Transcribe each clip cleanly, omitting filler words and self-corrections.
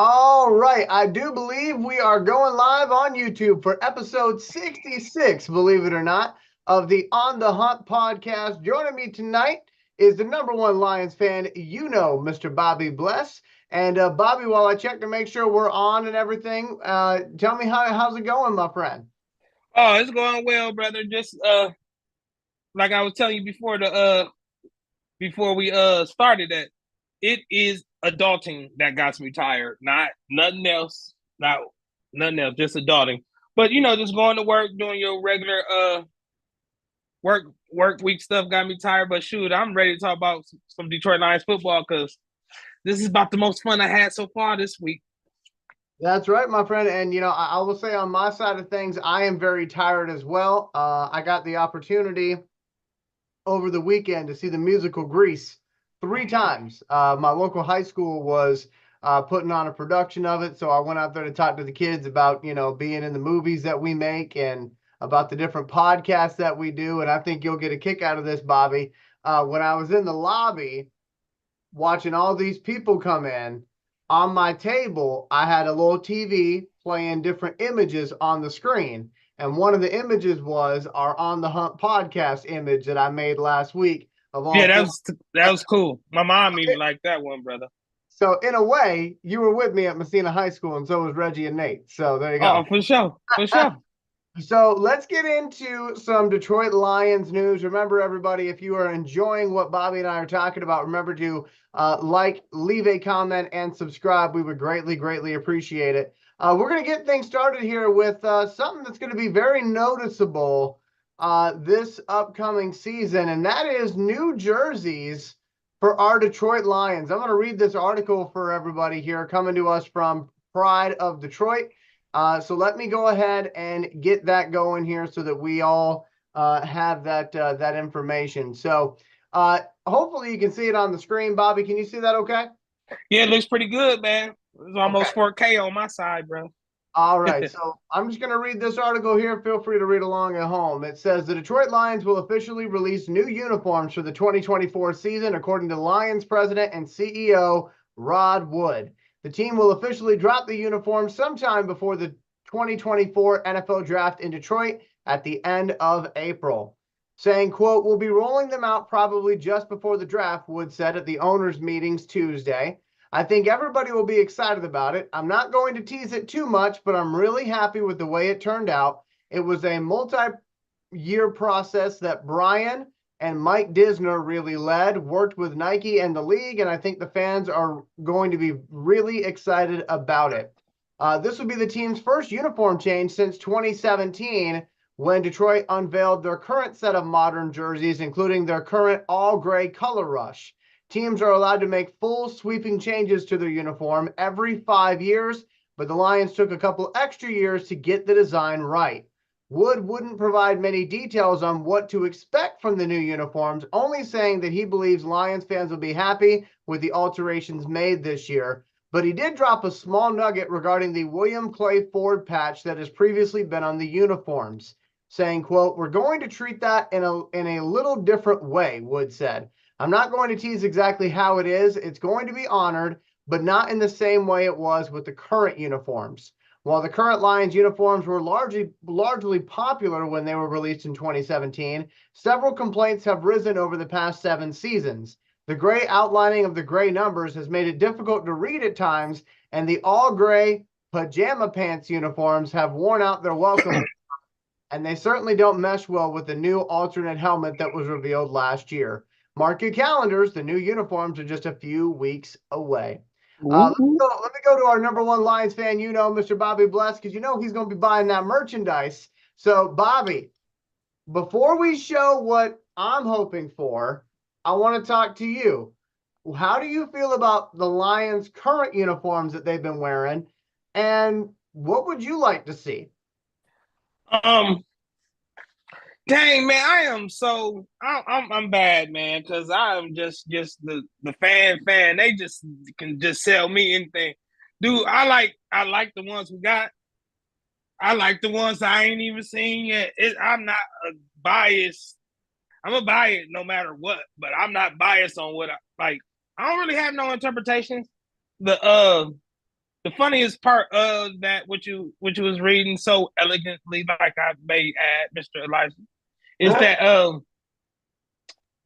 All right. I do believe we are going live on YouTube for episode 66, believe it or not, of the On the Hunt podcast. Joining me tonight is the number one Lions fan, Mr. Bobby Bless. And Bobby, while I check to make sure we're on and everything, tell me how's it going, my friend? Oh, it's going well, brother. Just like I was telling you before before we started that, it is adulting that got me tired. Not nothing else. Not nothing else, just adulting. But just going to work, doing your regular work week stuff got me tired. But shoot, I'm ready to talk about some Detroit Lions football because this is about the most fun I had so far this week. That's right, my friend. And, I will say on my side of things, I am very tired as well. I got the opportunity over the weekend to see the musical Grease three times. My local high school was putting on a production of it, so I went out there to talk to the kids about being in the movies that we make and about the different podcasts that we do. And I think you'll get a kick out of this, Bobby. When I was in the lobby watching all these people come in, on my table, I had a little TV playing different images on the screen. And one of the images was our On the Hunt podcast image that I made last week of Yeah, all that four. was cool. My mom even liked that one, brother. So in a way, you were with me at Messina High School, and so was Reggie and Nate. So there you Oh, go. for sure, for sure. So let's get into some Detroit Lions news. Remember, everybody, if you are enjoying what Bobby and I are talking about, remember to leave a comment, and subscribe. We would greatly, greatly appreciate it. We're going to get things started here with something that's going to be very noticeable this upcoming season, and that is new jerseys for our Detroit Lions. I'm going to read this article for everybody here, coming to us from Pride of Detroit. So let me go ahead and get that going here so that we all have that information. So hopefully you can see it on the screen. Bobby, can you see that okay? Yeah, it looks pretty good, man. It's Okay. almost 4K on my side, bro. All right. So I'm just going to read this article here. Feel free to read along at home. It says the Detroit Lions will officially release new uniforms for the 2024 season, according to Lions president and CEO Rod Wood. The team will officially drop the uniforms sometime before the 2024 NFL draft in Detroit at the end of April. Saying, quote, we'll be rolling them out probably just before the draft, Wood said at the owners' meetings Tuesday. I think everybody will be excited about it. I'm not going to tease it too much, but I'm really happy with the way it turned out. It was a multi-year process that Brian and Mike Disner really led, worked with Nike and the league, and I think the fans are going to be really excited about it. This will be the team's first uniform change since 2017, when Detroit unveiled their current set of modern jerseys, including their current all-gray color rush. Teams are allowed to make full sweeping changes to their uniform every 5 years, but the Lions took a couple extra years to get the design right. Wood wouldn't provide many details on what to expect from the new uniforms, only saying that he believes Lions fans will be happy with the alterations made this year. But he did drop a small nugget regarding the William Clay Ford patch that has previously been on the uniforms, saying, quote, we're going to treat that in a little different way, Wood said. I'm not going to tease exactly how it is. It's going to be honored, but not in the same way it was with the current uniforms. While the current Lions uniforms were largely popular when they were released in 2017, several complaints have risen over the past 7 seasons. The gray outlining of the gray numbers has made it difficult to read at times, and the all-gray pajama pants uniforms have worn out their welcome, and they certainly don't mesh well with the new alternate helmet that was revealed last year. Mark your calendars. The new uniforms are just a few weeks away. Ooh. Let me go to our number one Lions fan, Mr. Bobby Bless, because he's going to be buying that merchandise. So, Bobby, before we show what I'm hoping for, I want to talk to you. How do you feel about the Lions' current uniforms that they've been wearing, and what would you like to see? Um, Dang man, I'm bad, man, because I'm just the fan. They just can just sell me anything, dude. I like the ones we got. I like the ones I ain't even seen yet. I'm not a biased. I'm a buy it no matter what, but I'm not biased on what I like. I don't really have no interpretations. The the funniest part of that, what you was reading so elegantly, like I may add, Mr. Elijah, is that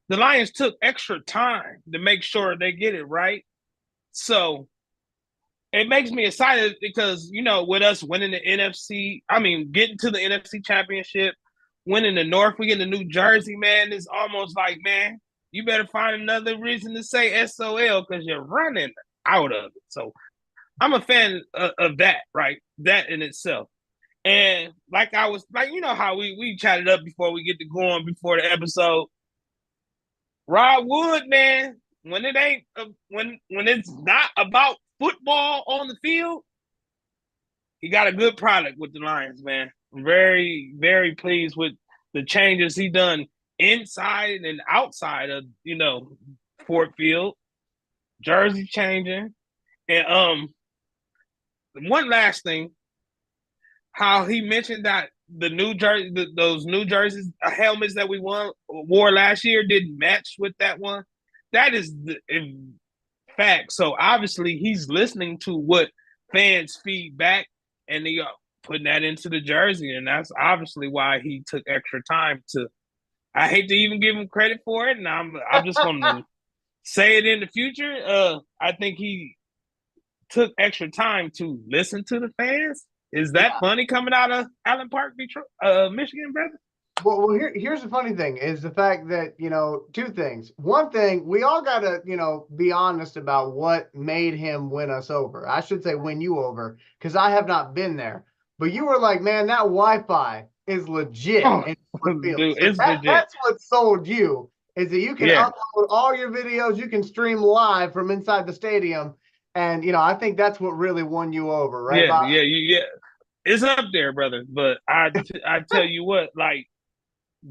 the Lions took extra time to make sure they get it right. So it makes me excited because, with us winning the NFC, I mean, getting to the NFC championship, winning the North, we get the New Jersey, man, it's almost like, man, you better find another reason to say SOL because you're running out of it. So I'm a fan of that, right? That in itself. And like I was like, how we chatted up before we get to going before the episode. Rod Wood, man, when it ain't when it's not about football on the field, he got a good product with the Lions, man. I'm very, very pleased with the changes he done inside and outside of, Fort Field, jersey changing. And one last thing, how he mentioned that the new jersey, those new jerseys, helmets that we wore last year didn't match with that one. That is in fact. So obviously he's listening to what fans feedback, and he putting that into the jersey, and that's obviously why he took extra time to. I hate to even give him credit for it, and I'm just going to say it in the future. I think he took extra time to listen to the fans. Is that Yeah. funny coming out of Allen Park, Detroit, Michigan, brother? Well, here's the funny thing is the fact that, two things. One thing, we all got to, be honest about what made him win us over. I should say win you over because I have not been there. But you were like, man, that Wi-Fi is legit Oh, in Ford Field. dude, So it's legit. that's what sold you is that you can Yeah, upload all your videos, you can stream live from inside the stadium. And, I think that's what really won you over, right, yeah, Bob? yeah. It's up there, brother. But I tell you what, like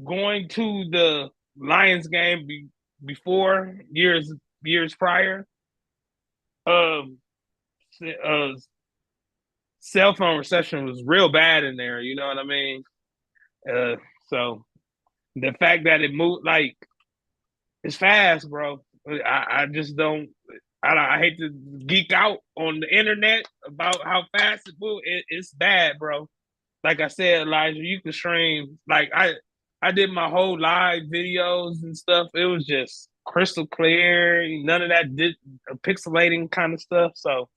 going to the Lions game before years prior, um, uh, cell phone reception was real bad in there. You know what I mean? So the fact that it moved like it's fast, bro. I just don't. I hate to geek out on the internet about how fast it moves. It's bad, bro. Like I said, Elijah, you can stream. Like I did my whole live videos and stuff. It was just crystal clear. None of that pixelating kind of stuff. So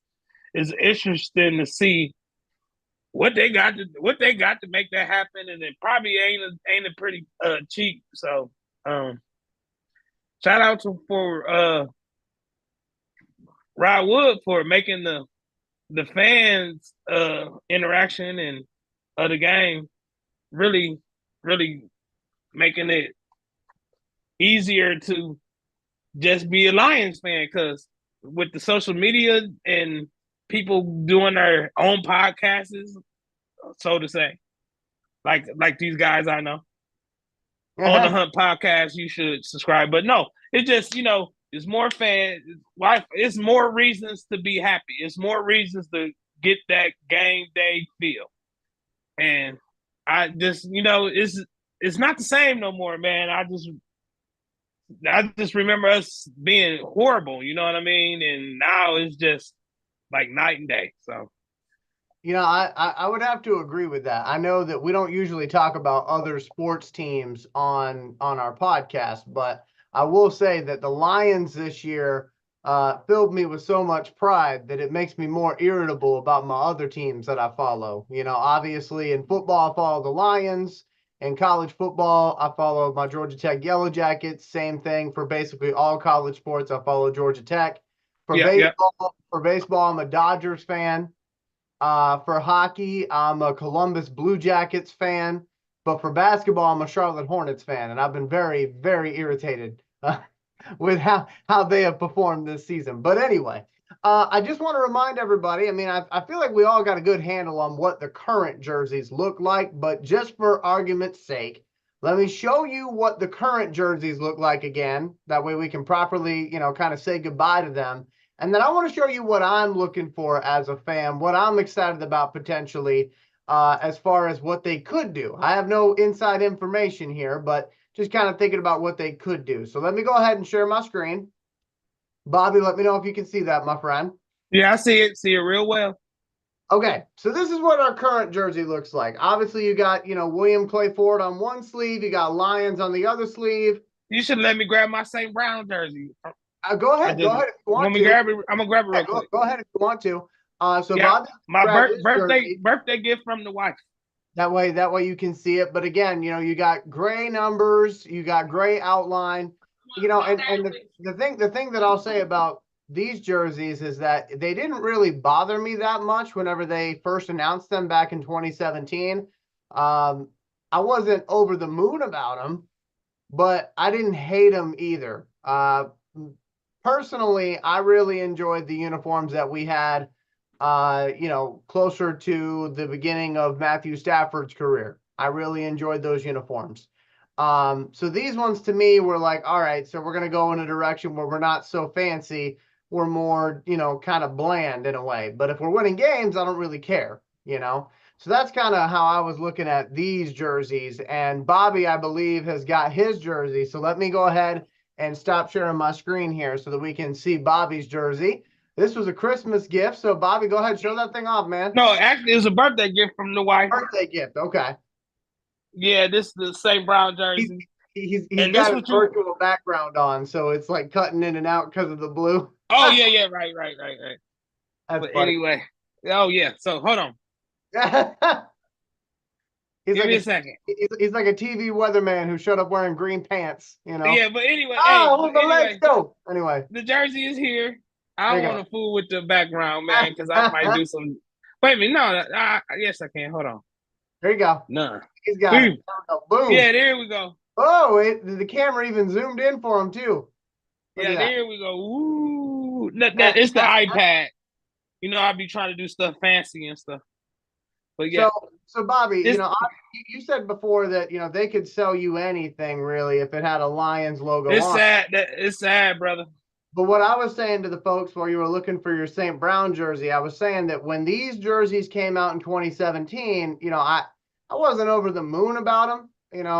it's interesting to see what they got to make that happen, and it probably ain't a pretty cheap. So shout out for Rod Wood for making the fans interaction and of the game really really making it easier to just be a Lions fan because with the social media and people doing their own podcasts, so to say, like these guys I know on the Hunt podcast, you should subscribe. But no, it's just it's more fans. It's more reasons to be happy. It's more reasons to get that game day feel. And I just it's not the same no more, man. I just remember us being horrible, you know what I mean? And now it's just like night and day. So I would have to agree with that. I know that we don't usually talk about other sports teams on our podcast, but I will say that the Lions this year filled me with so much pride that it makes me more irritable about my other teams that I follow. Obviously in football, I follow the Lions. In college football, I follow my Georgia Tech Yellow Jackets. Same thing for basically all college sports. I follow Georgia Tech. yeah. For baseball, I'm a Dodgers fan. For hockey, I'm a Columbus Blue Jackets fan, but for basketball, I'm a Charlotte Hornets fan, and I've been very, very irritated with how they have performed this season. But anyway, I just want to remind everybody. I mean, I feel like we all got a good handle on what the current jerseys look like, but just for argument's sake, let me show you what the current jerseys look like again. That way we can properly, kind of say goodbye to them. And then I want to show you what I'm looking for as a fan, what I'm excited about potentially as far as what they could do. I have no inside information here, but just kind of thinking about what they could do. So let me go ahead and share my screen. Bobby, let me know if you can see that, my friend. Yeah, I see it real well. Okay, so this is what our current jersey looks like. Obviously, you got, William Clay Ford on one sleeve, you got Lions on the other sleeve. You should let me grab my St. Brown jersey. I Go just ahead if you want want me to to. grab it. I'm gonna grab it Yeah, real quick. go ahead if you want to. So Yeah, Bob my grab his jersey. birthday gift from the wife. That way you can see it. But again, you got gray numbers, you got gray outline, and the thing that I'll say about these jerseys is that they didn't really bother me that much whenever they first announced them back in 2017. I wasn't over the moon about them, but I didn't hate them either. Personally, I really enjoyed the uniforms that we had, closer to the beginning of Matthew Stafford's career. I really enjoyed those uniforms. So these ones to me were like, all right, so we're going to go in a direction where we're not so fancy. We're more, kind of bland in a way. But if we're winning games, I don't really care. So that's kind of how I was looking at these jerseys. And Bobby, I believe, has got his jersey. So let me go ahead and stop sharing my screen here so that we can see Bobby's jersey. This was a Christmas gift. So Bobby, go ahead, show that thing off, man. No, actually, it was a birthday gift from the wife. Birthday gift. Okay. Yeah, this is the St. Brown He's jersey, he's and this got his what you. virtual background on, so it's like cutting in and out because of the blue. Oh yeah, right. That's But funny. anyway, oh yeah. So hold on, He's give like me a a second. he's like a TV weatherman who showed up wearing green pants. Yeah, but anyway, hey, Oh, but let the legs anyway, go. Anyway, the jersey is here. I there don't you want go. to fool with the background, man, because I might do some. Wait a minute, no, yes, I can. Hold on, There you go. none. He's got it. Boom. There we go. Boom. Yeah, there we go. Oh, the camera even zoomed in for him too. Look Yeah, at that. there we go. Ooh, it's the iPad. You know, I be trying to do stuff fancy and stuff. But yeah, So, so Bobby, this you said before that they could sell you anything really if it had a Lions logo it's on. sad. It's sad, brother. But what I was saying to the folks while you were looking for your St. Brown jersey, I was saying that when these jerseys came out in 2017, I wasn't over the moon about them,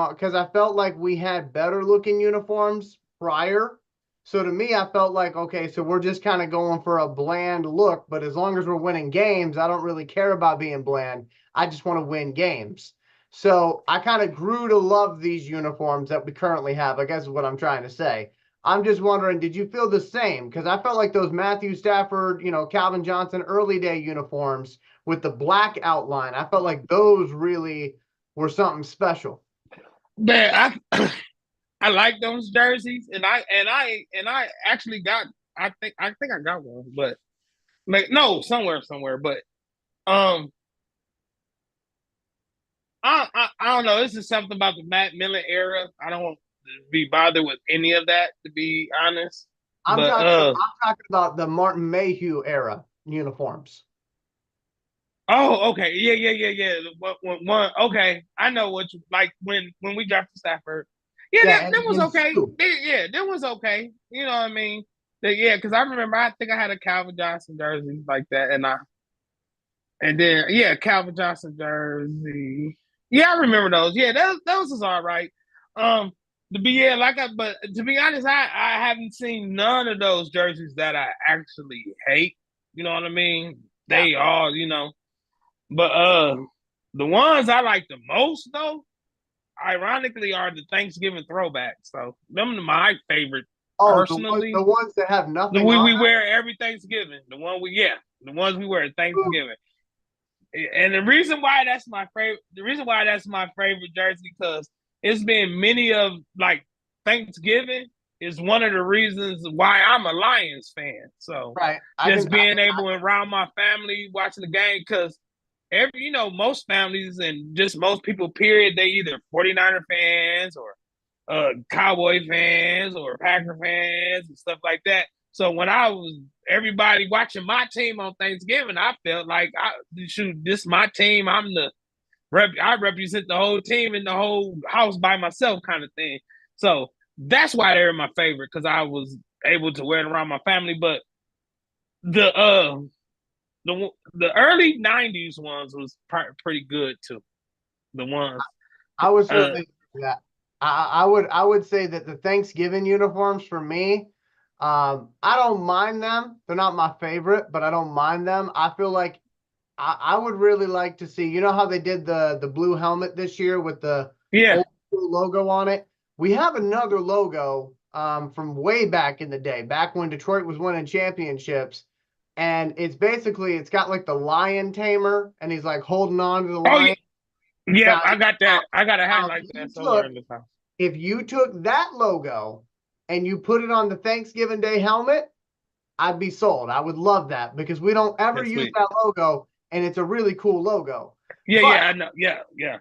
because I felt like we had better looking uniforms prior. So to me, I felt like, okay, so we're just kind of going for a bland look, but as long as we're winning games, I don't really care about being bland. I just want to win games. So I kind of grew to love these uniforms that we currently have, I guess is what I'm trying to say. I'm just wondering, did you feel the same? Because I felt like those Matthew Stafford, Calvin Johnson early day uniforms with the black outline, I felt like those really were something special. Man, I like those jerseys, and I actually got. I think I got one, but like no, somewhere. But um, I don't know. This is something about the Matt Millen era. I don't want to be bothered with any of that, to be honest. I'm But talking I'm talking about the Martin Mayhew era uniforms. oh, okay, yeah. One, okay. I know what you like when we drafted Stafford. Yeah, Yeah, that was and okay. Sue. Yeah, that was okay. You know what I mean? Yeah, because I remember I think I had a Calvin Johnson jersey like that, and then yeah, Calvin Johnson jersey. Yeah, I remember those. Yeah, those was all right. Um, to be yeah, but to be honest, I haven't seen none of those jerseys that I actually hate. You know what I mean? Yeah. They all, but the ones I like the most though, ironically, are the Thanksgiving throwbacks. So them are my favorite Oh, the personally. ones that have The nothing we on we wear every Thanksgiving. The ones we wear at them. Thanksgiving. And the reason why that's my favorite jersey, because it's been many of like Thanksgiving is one of the reasons why I'm a Lions fan. So Right. just being able to around my family watching the game, because most families and just most people, period, they either 49er fans or Cowboy fans or Packer fans and stuff like that. So when I was everybody watching my team on Thanksgiving, I felt like this is my team. I represent the whole team in the whole house by myself, kind of thing. So that's why they're my favorite, because I was able to wear it around my family. But the the early '90s ones was pretty good too. The ones, I would uh, certainly agree with that. I would say that the Thanksgiving uniforms for me I don't mind them. They're not my favorite, but I don't mind them. I feel like I would really like to see, you know how they did the blue helmet this year with the Yeah. old school logo on it? We have another logo from way back in the day, back when Detroit was winning championships. And it's got like the lion tamer, and he's like holding on to the Oh yeah. lion. Yep, Now, I got now, that. I got a hat now like if you that somewhere took in this house. if you took that logo and you put it on the Thanksgiving Day helmet, I'd be sold. I would love that because we don't ever That's use sweet. that logo, and it's a really cool logo. Yeah, But yeah, I know. Yeah, yeah.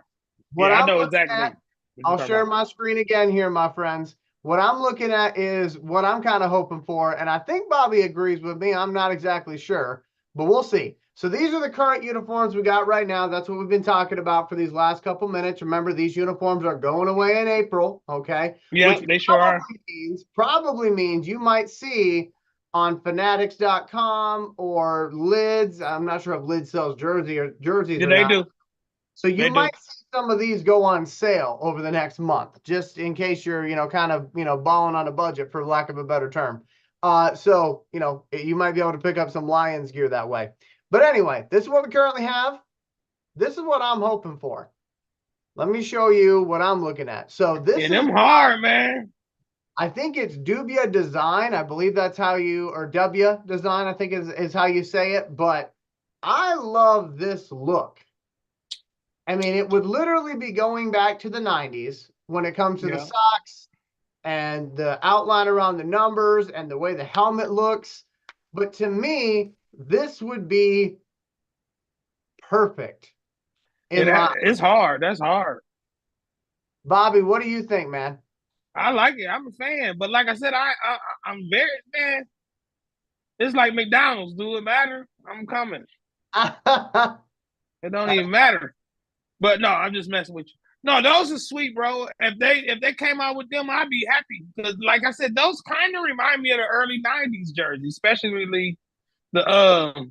what Yeah, I I'm know looking exactly at, what you're I'll talking share about. my screen again here, my friends. What I'm looking at is what I'm kind of hoping for, and I think Bobby agrees with me. I'm not exactly sure, but we'll see. So these are the current uniforms we got right now. That's what we've been talking about for these last couple minutes. Remember, these uniforms are going away in April, okay? Yeah, Which they sure are. probably means you might see on fanatics.com or Lids. I'm not sure if Lids sells jerseys Yeah, or they not. do. So you They do. might see some of these go on sale over the next month, just in case you're, kind of, balling on a budget, for lack of a better term. So, you might be able to pick up some Lions gear that way. But anyway, this is what we currently have. This is what I'm hoping for. Let me show you what I'm looking at. So Yeah, this is, them hard, man. I think it's Dubia Design. I believe that's how you, or W Design, I think is how you say it. But I love this look. I mean, it would literally be going back to the 90s when it comes to the Yeah. socks and the outline around the numbers and the way the helmet looks. But to me, this would be perfect Yeah, in line. it's hard. That's hard. Bobby, what do you think, man? I like it. I'm a fan. But like I said, I'm very man. It's like McDonald's. Do it matter? I'm coming. It don't even matter. But no, I'm just messing with you. No, those are sweet, bro. If they came out with them, I'd be happy. Because like I said, those kind of remind me of the early '90s jerseys, especially the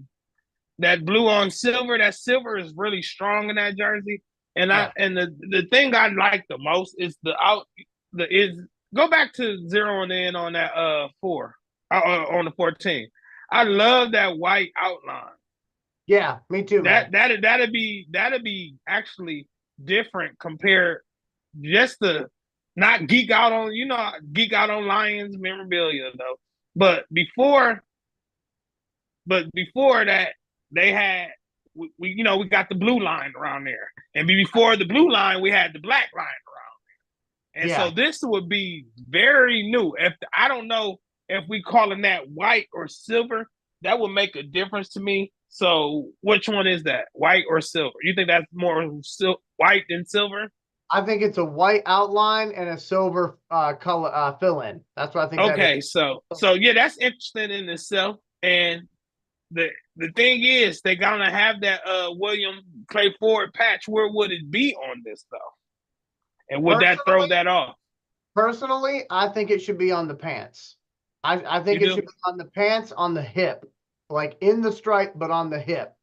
that blue on silver. That silver is really strong in that jersey. And I Yeah. and the thing I like the most is the out the is go back to zeroing in on that 4 on the 14. I love that white outline. Yeah, me too, man. That'd be actually different compared just to not geek out on geek out on Lions memorabilia though. But before that they had we got the blue line around there, and before the blue line we had the black line around, and so Yeah. this would be very new. If I don't know if we calling that white or silver, that would make a difference to me. So which one is that, white or silver? You think that's more white than silver? I think it's a white outline and a silver color fill in. That's what I think that is. Okay, so yeah, that's interesting in itself. And the the thing is, they're gonna have that William Clay Ford patch. Where would it be on this though? And would that throw Personally, that off? personally, I think it should be on the pants. I You think it do, should be on the pants on the hip, like in the stripe, but on the hip.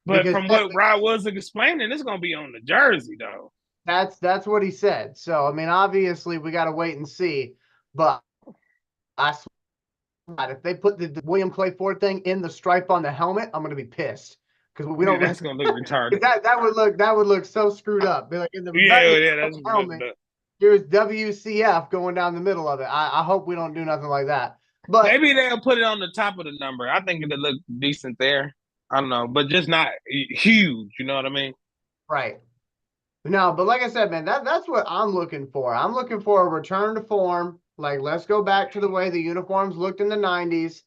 but Because from what Rod was explaining, it's gonna be on the jersey though. that's what he said. So I mean, obviously we got to wait and see. But I swear, if they put the William Clay Ford thing in the stripe on the helmet, I'm gonna be pissed because we Yeah, don't. that's gonna look retarded. That would look so screwed up. Be like in the very Yeah, yeah, top of that's the messed helmet, up. here's WCF going down the middle of it. I hope we don't do nothing like that. But Maybe they'll put it on the top of the number. I think it'll look decent there. I don't know, but just not huge. You know what I mean? right. No, but like I said, man, that's what I'm looking for. I'm looking for a return to form. Like, let's go back to the way the uniforms looked in the 90s.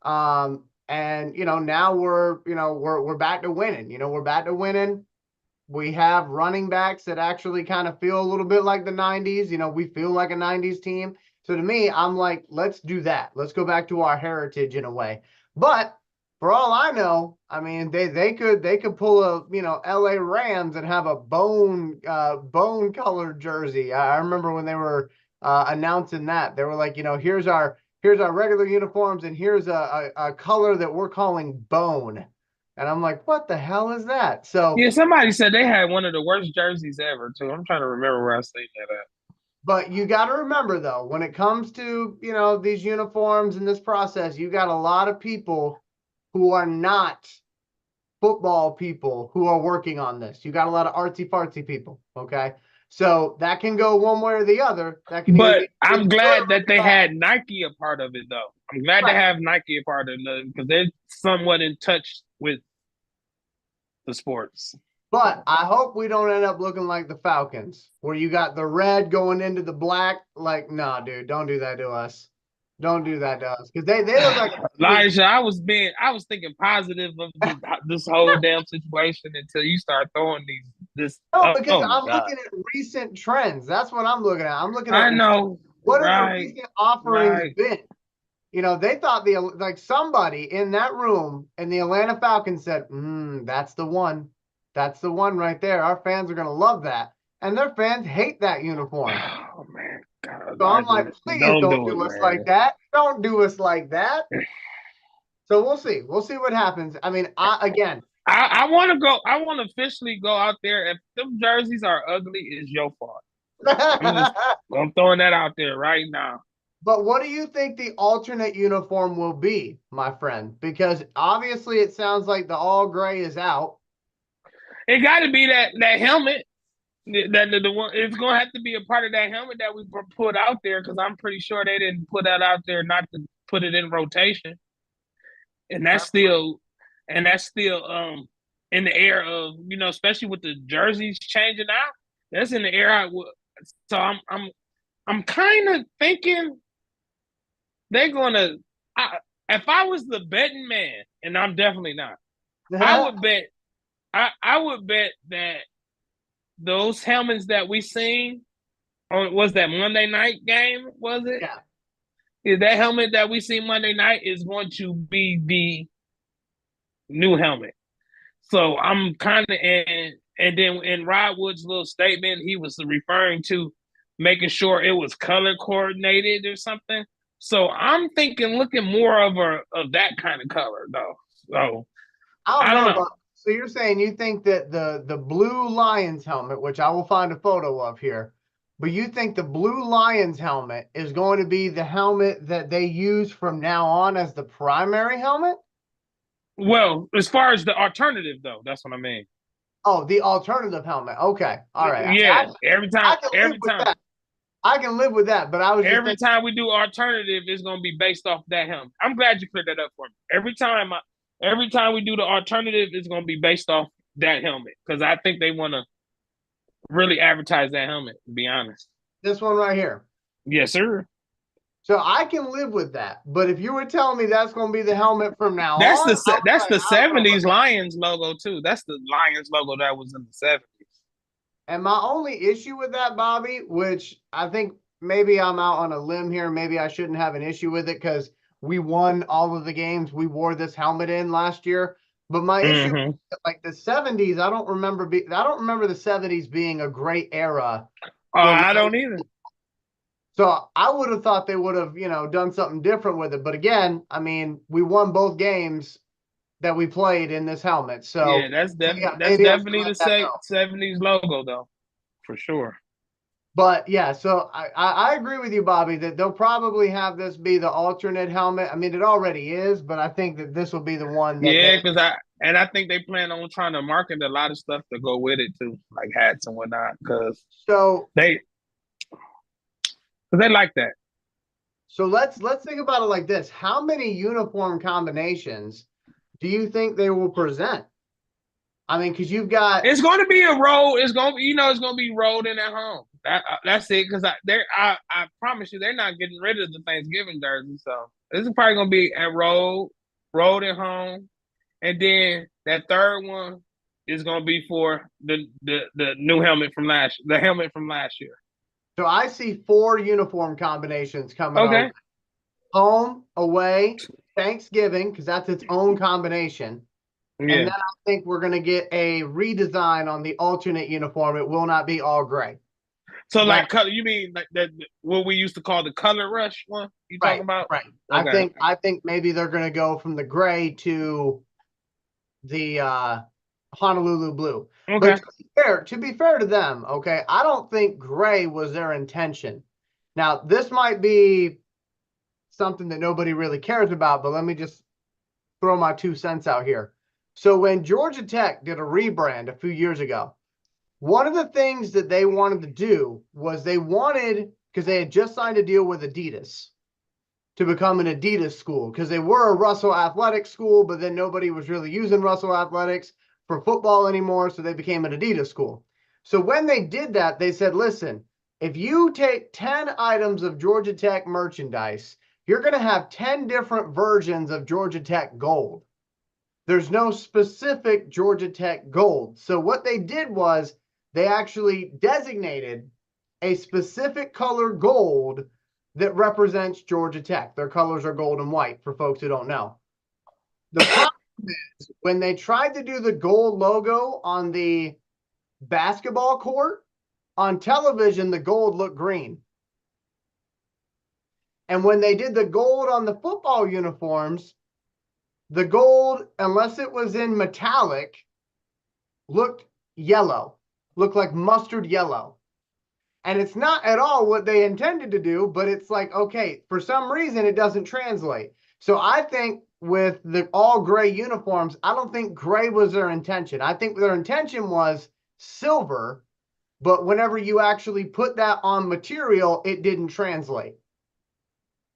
And now we're back to winning. We're back to winning. We have running backs that actually kind of feel a little bit like the 90s. We feel like a 90s team. So to me, I'm like, let's do that. Let's go back to our heritage in a way. But for all I know, I mean, they could pull a LA Rams and have a bone colored jersey. I remember when they were announcing that. They were like, here's our regular uniforms, and here's a color that we're calling bone. And I'm like, what the hell is that? So Yeah, somebody said they had one of the worst jerseys ever too. I'm trying to remember where I seen that at. But you got to remember though, when it comes to, these uniforms and this process, you got a lot of people who are not football people who are working on this. You got a lot of artsy fartsy people. Okay. So that can go one way or the other. That can either But be I'm really good glad or that really they bad. had Nike a part of it, though. I'm glad to Right. have Nike a part of it because they're somewhat in touch with the sports. But I hope we don't end up looking like the Falcons, where you got the red going into the black. Like, nah, dude, don't do that to us. Don't do that to us. Because they look like a really Elijah, I was thinking positive of this whole damn situation until you start throwing this. no, Oh, because oh my I'm god! looking at recent trends. That's what I'm looking at. I'm looking at I know, what are the right, recent offerings right. been? They thought somebody in that room and the Atlanta Falcons said, that's the one. That's the one right there. Our fans are gonna love that. And their fans hate that uniform. Oh man, God, So I'm Elijah, like, please don't don't do it, do us like man. that. Don't do us like that. So we'll see. We'll see what happens. I mean, again, I want to go. I want to officially go out there. If them jerseys are ugly, it's your fault. I'm just, I'm throwing that out there right now. but what do you think the alternate uniform will be, my friend? Because obviously it sounds like the all gray is out. It got to be that helmet. That the one it's gonna have to be a part of that helmet that we put out there because I'm pretty sure they didn't put that out there not to put it in rotation, and that's still in the air of especially with the jerseys changing out. That's in the air. So I'm kind of thinking they're gonna. If I was the betting man, and I'm definitely not, I would bet. I would bet that those helmets that we seen on was that Monday night game, was it? Yeah. Is that helmet that we see Monday night is going to be the new helmet. So I'm kind of and then in Rod Wood's little statement, he was referring to making sure it was color coordinated or something. So I'm thinking looking more of that kind of color though. So I don't I don't know, know. but so you're saying you think that the blue Lions helmet, which I will find a photo of here, but you think the blue Lions helmet is going to be the helmet that they use from now on as the primary helmet? Well, as far as the alternative though, that's what I mean. Oh, the alternative helmet. Okay. All right. Yeah, I can live with that. I can live with that, but I was just every thinking, time we do alternative, it's gonna be based off that helmet. I'm glad you cleared that up for me. Every time we do the alternative, it's gonna be based off that helmet because I think they want to really advertise that helmet. To be honest, this one right here. yes, sir. So I can live with that. But if you were telling me that's going to be the helmet from now That's on, the I was that's like, the I don't know about '70s that. Lions logo too. That's the Lions logo that was in the '70s. And my only issue with that, Bobby, which I think maybe I'm out on a limb here, maybe I shouldn't have an issue with it because we won all of the games we wore this helmet in last year. But my issue, Mm-hmm. like the '70s, I don't remember the '70s being a great era for. I don't either. So I would have thought they would have, done something different with it. But again, I mean, we won both games that we played in this helmet. Yeah, So yeah, that's maybe I should definitely let the that go. '70s logo though, for sure. But yeah, so I agree with you, Bobby, that they'll probably have this be the alternate helmet. I mean, it already is, but I think that this will be the one that Yeah, they. because I think they plan on trying to market a lot of stuff to go with it too, like hats and whatnot, So they because they like that. so let's think about it like this. How many uniform combinations do you think they will present? I mean, because you've got. It's going to be a road. It's going to it's going to be rolled in at home. That's it. Because I promise you, they're not getting rid of the Thanksgiving jersey. So this is probably going to be a road at home, and then that third one is going to be for the new helmet from the helmet from last year. So I see 4 uniform combinations coming our way. Okay. Home, away, Thanksgiving, because that's its own combination. And Yeah. then I think we're going to get a redesign on the alternate uniform. It will not be all gray. So That like color, you mean like that what we used to call the color rush one? You talking right, about? right. Okay. I think maybe they're going to go from the gray to the Honolulu blue. Okay. But to be fair to them, okay, I don't think gray was their intention. Now, this might be something that nobody really cares about, but let me just throw my 2 cents out here. So when Georgia Tech did a rebrand a few years ago, one of the things that they wanted to do was because they had just signed a deal with Adidas to become an Adidas school, because they were a Russell Athletic school, but then nobody was really using Russell Athletics for football anymore, so they became an Adidas school. So when they did that, they said, listen, if you take 10 items of Georgia Tech merchandise, you're going to have 10 different versions of Georgia Tech gold. There's no specific Georgia Tech gold. So what they did was they actually designated a specific color gold that represents Georgia Tech. Their colors are gold and white for folks who don't know. The problem is when they tried to do the gold logo on the basketball court, on television, the gold looked green. And when they did the gold on the football uniforms, the gold, unless it was in metallic, looked yellow, looked like mustard yellow. And it's not at all what they intended to do, but it's like, okay, for some reason it doesn't translate. So I think with the all gray uniforms, I don't think gray was their intention. I think their intention was silver, but whenever you actually put that on material, it didn't translate.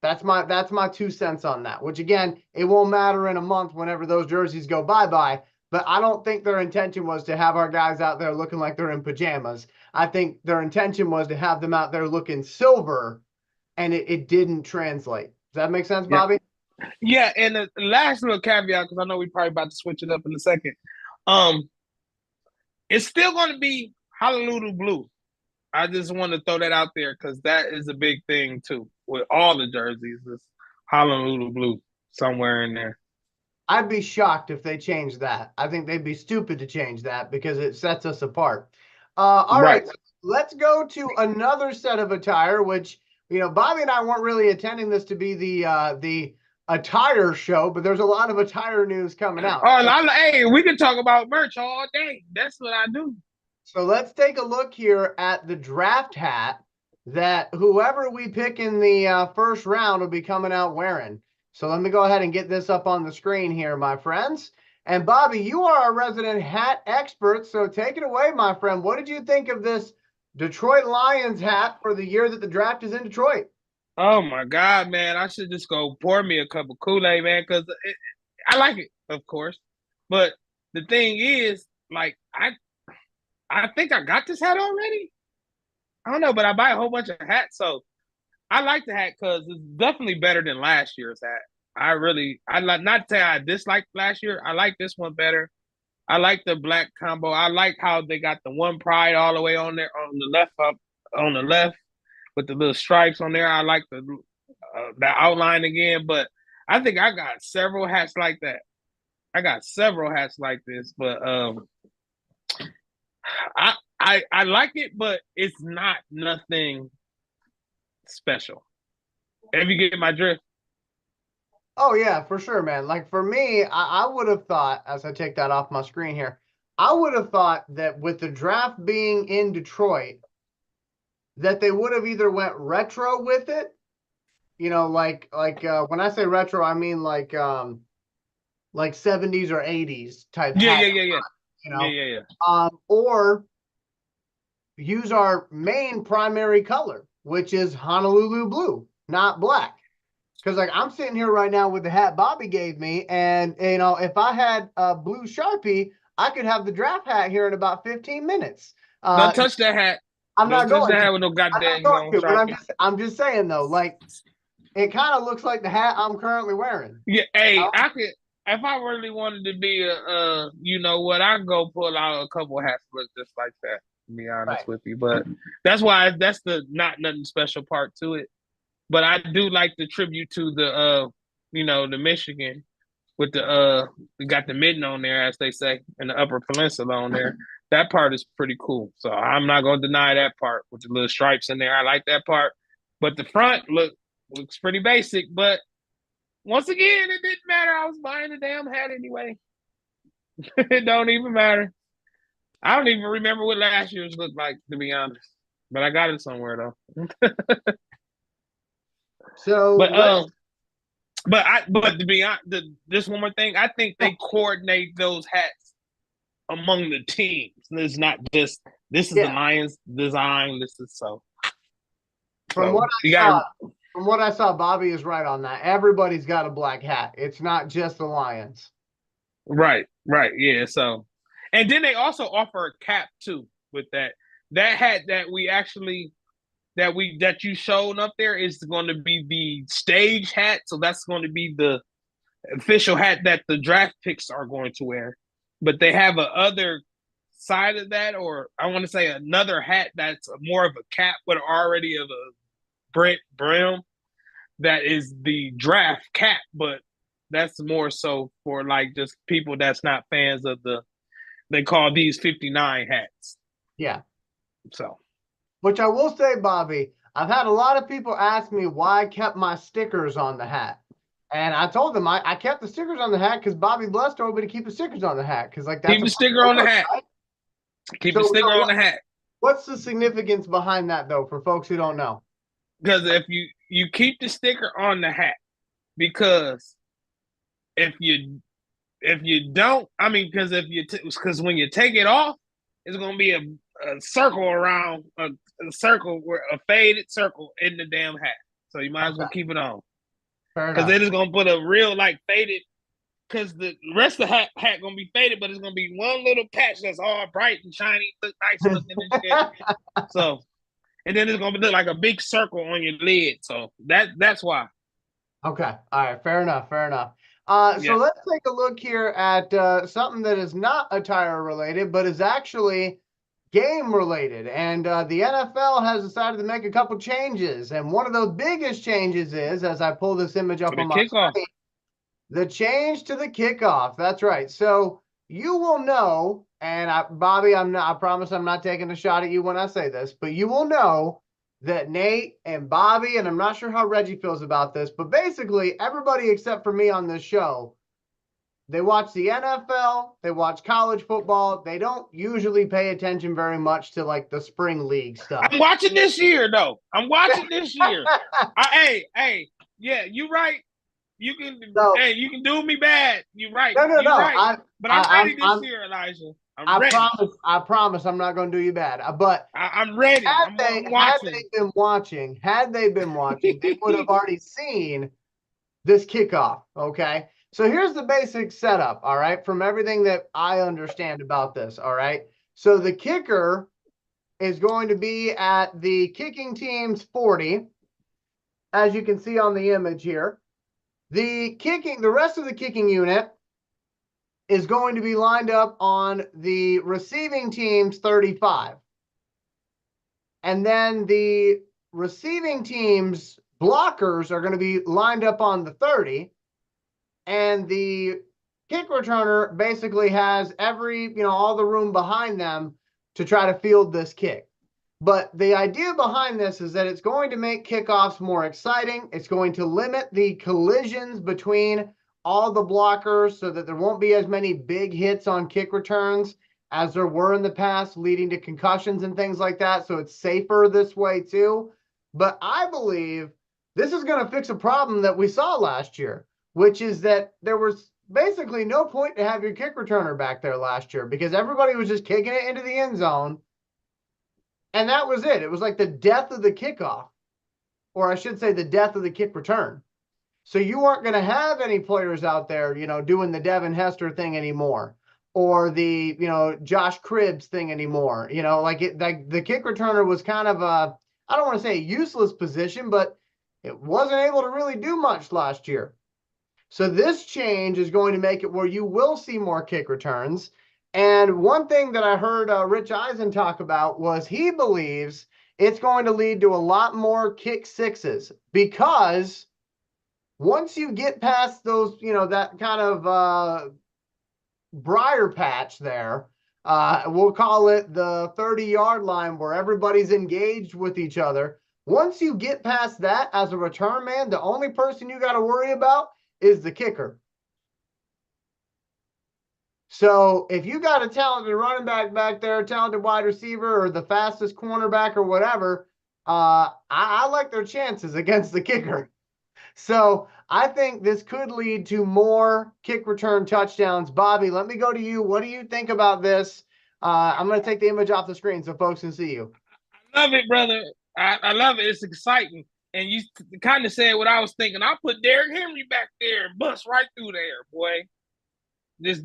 That's my 2 cents on that, which again, it won't matter in a month whenever those jerseys go bye-bye. But I don't think their intention was to have our guys out there looking like they're in pajamas. I think their intention was to have them out there looking silver, and it didn't translate. Does that make sense, Bobby? Yeah, and the last little caveat, because I know we probably about to switch it up in a second. It's still going to be Honolulu blue. I just want to throw that out there because that is a big thing too. With all the jerseys, it's Honolulu blue somewhere in there. I'd be shocked if they changed that. I think they'd be stupid to change that because it sets us apart. All right, so let's go to another set of attire, which, Bobby and I weren't really intending this to be the attire show, but there's a lot of attire news coming out. Oh, hey, we can talk about merch all day. That's what I do. So let's take a look here at the draft hat that whoever we pick in the first round will be coming out wearing. So let me go ahead and get this up on the screen here, my friends. And Bobby, you are our resident hat expert, so take it away, my friend. What did you think of this Detroit Lions hat for the year that the draft is in Detroit? Oh my God, man! I should just go pour me a cup of Kool-Aid, man, because I like it, of course. But the thing is, like, I think I got this hat already. I don't know, but I buy a whole bunch of hats, so I like the hat because it's definitely better than last year's hat. I like not to say I disliked last year. I like this one better. I like the black combo. I like how they got the one pride all the way on there on the left with the little stripes on there. I like the outline again, but I think I got several hats like that. I got several hats like this, but I like it, but it's not nothing special. If you get my drift. Oh yeah, for sure, man. Like for me, I would have thought, as I take that off my screen here, I would have thought that with the draft being in Detroit, that they would have either went retro with it, when I say retro, I mean like 70s or 80s type Yeah, hat, yeah. Or use our main primary color, which is Honolulu blue, not black. Because like I'm sitting here right now with the hat Bobby gave me, and if I had a blue Sharpie, I could have the draft hat here in about 15 minutes. Don't touch that hat. I'm not touch going that to. hat with no I'm goddamn not going to, but Sharpie. I'm just saying though, like it kind of looks like the hat I'm currently wearing. Yeah, hey, I could if I really wanted to be you know what, I'd go pull out a couple hats look just like that, to be honest with you. But that's why that's the not nothing special part to it. But I do like the tribute to the the Michigan with the we got the mitten on there, as they say, and the Upper Peninsula on there. That part is pretty cool. So I'm not gonna deny that part with the little stripes in there. I like that part. But the front looks pretty basic. But once again, it didn't matter. I was buying the damn hat anyway. It don't even matter. I don't even remember what last year's looked like, to be honest. But I got it somewhere though. So But let's but to be honest, just one more thing. I think they coordinate those hats among the teams. It's not just this is the yeah. Lions design. This is so. From So what you I got saw, from what I saw, Bobby is right on that. Everybody's got a black hat. It's not just the Lions. right, yeah. So, and then they also offer a cap too with that. That hat that we actually that you showed up there is going to be the stage hat. So that's going to be the official hat that the draft picks are going to wear. But they have a other side of that, or I want to say another hat that's more of a cap, but already of a Brent brim. That is the draft cap, but that's more so for like just people that's not fans of the. They call these 59 hats. Yeah. So, Which I will say, Bobby, I've had a lot of people ask me why I kept my stickers on the hat. And I told them I kept the stickers on the hat because Bobby Bless told me to keep the stickers on the hat because like that's keep a the sticker on the look, hat. right? Keep the So sticker on the hat. what's the significance behind that though for folks who don't know? Because if you keep the sticker on the hat, because if you don't, I mean, because if you because when you take it off, it's gonna be a circle around a circle where a faded circle in the damn hat. So you might as well keep it on Fair because enough. it is gonna put a real like faded. Because the rest of the hat gonna be faded, but it's gonna be one little patch that's all bright and shiny, look nice looking and shit. So, and then it's gonna look like a big circle on your lid. So that's why. Okay. All right. Fair enough. Fair enough. So Yeah. let's take a look here at something that is not attire related, but is actually game related. And the NFL has decided to make a couple changes. And one of those biggest changes is, as I pull this image For up the on my kickoff. screen, the change to the kickoff. That's right. So you will know, and Bobby, I promise I'm not taking a shot at you when I say this, but you will know that Nate and Bobby, and I'm not sure how Reggie feels about this, but basically everybody except for me on this show, they watch the NFL, they watch college football. They don't usually pay attention very much to like the spring league stuff. I'm watching this year though. I'm watching this year. Hey, yeah, you right. You can, So, hey, you can do me bad. You're right. no. You're right. But I'm ready this I'm year, Elijah. I'm I ready. promise I'm not going to do you bad. But I'm ready. I'm watching. had they been watching, they would have already seen this kickoff. Okay. So here's the basic setup. All right. From everything that I understand about this. All right. So the kicker is going to be at the kicking team's 40, as you can see on the image here. The rest of the kicking unit is going to be lined up on the receiving team's 35. And then the receiving team's blockers are going to be lined up on the 30. And the kick returner basically has all the room behind them to try to field this kick. But the idea behind this is that it's going to make kickoffs more exciting. It's going to limit the collisions between all the blockers so that there won't be as many big hits on kick returns as there were in the past, leading to concussions and things like that. So it's safer this way too. But I believe this is going to fix a problem that we saw last year, which is that there was basically no point to have your kick returner back there last year because everybody was just kicking it into the end zone. And that was it. It was like the death of the kickoff, or I should say the death of the kick return. So you aren't going to have any players out there, doing the Devin Hester thing anymore, or the, Josh Cribbs thing anymore. Like the kick returner was kind of I don't want to say a useless position, but it wasn't able to really do much last year. So this change is going to make it where you will see more kick returns. And one thing that I heard Rich Eisen talk about was he believes it's going to lead to a lot more kick sixes because once you get past those, that kind of briar patch there, we'll call it the 30-yard line where everybody's engaged with each other. Once you get past that as a return man, the only person you got to worry about is the kicker. So if you got a talented running back there, a talented wide receiver, or the fastest cornerback or whatever, I like their chances against the kicker. So I think this could lead to more kick return touchdowns. Bobby, let me go to you. What do you think about this? I'm going to take the image off the screen so folks can see you. I love it, brother. I love it. It's exciting. And you kind of said what I was thinking. I'll put Derrick Henry back there and bust right through there, boy. This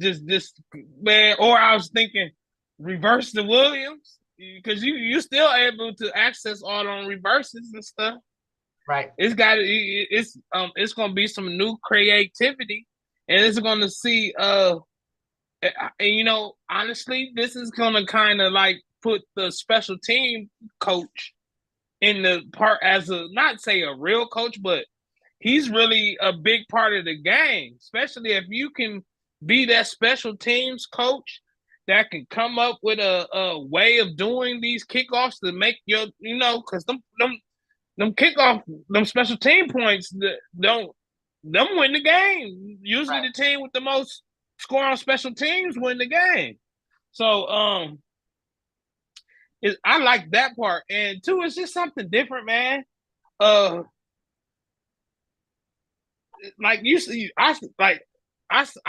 man. Or I was thinking reverse the Williams because you still able to access all on reverses and stuff. Right. It's gonna be some new creativity, and it's gonna see and honestly, this is gonna kind of like put the special team coach in the part as a not say a real coach, but he's really a big part of the game, especially if you can be that special teams coach that can come up with a way of doing these kickoffs to make because them kickoff, them special team points don't them win the game. Usually Right. the team with the most score on special teams win the game. So I like that part. And two, it's just something different, man. Like you see, I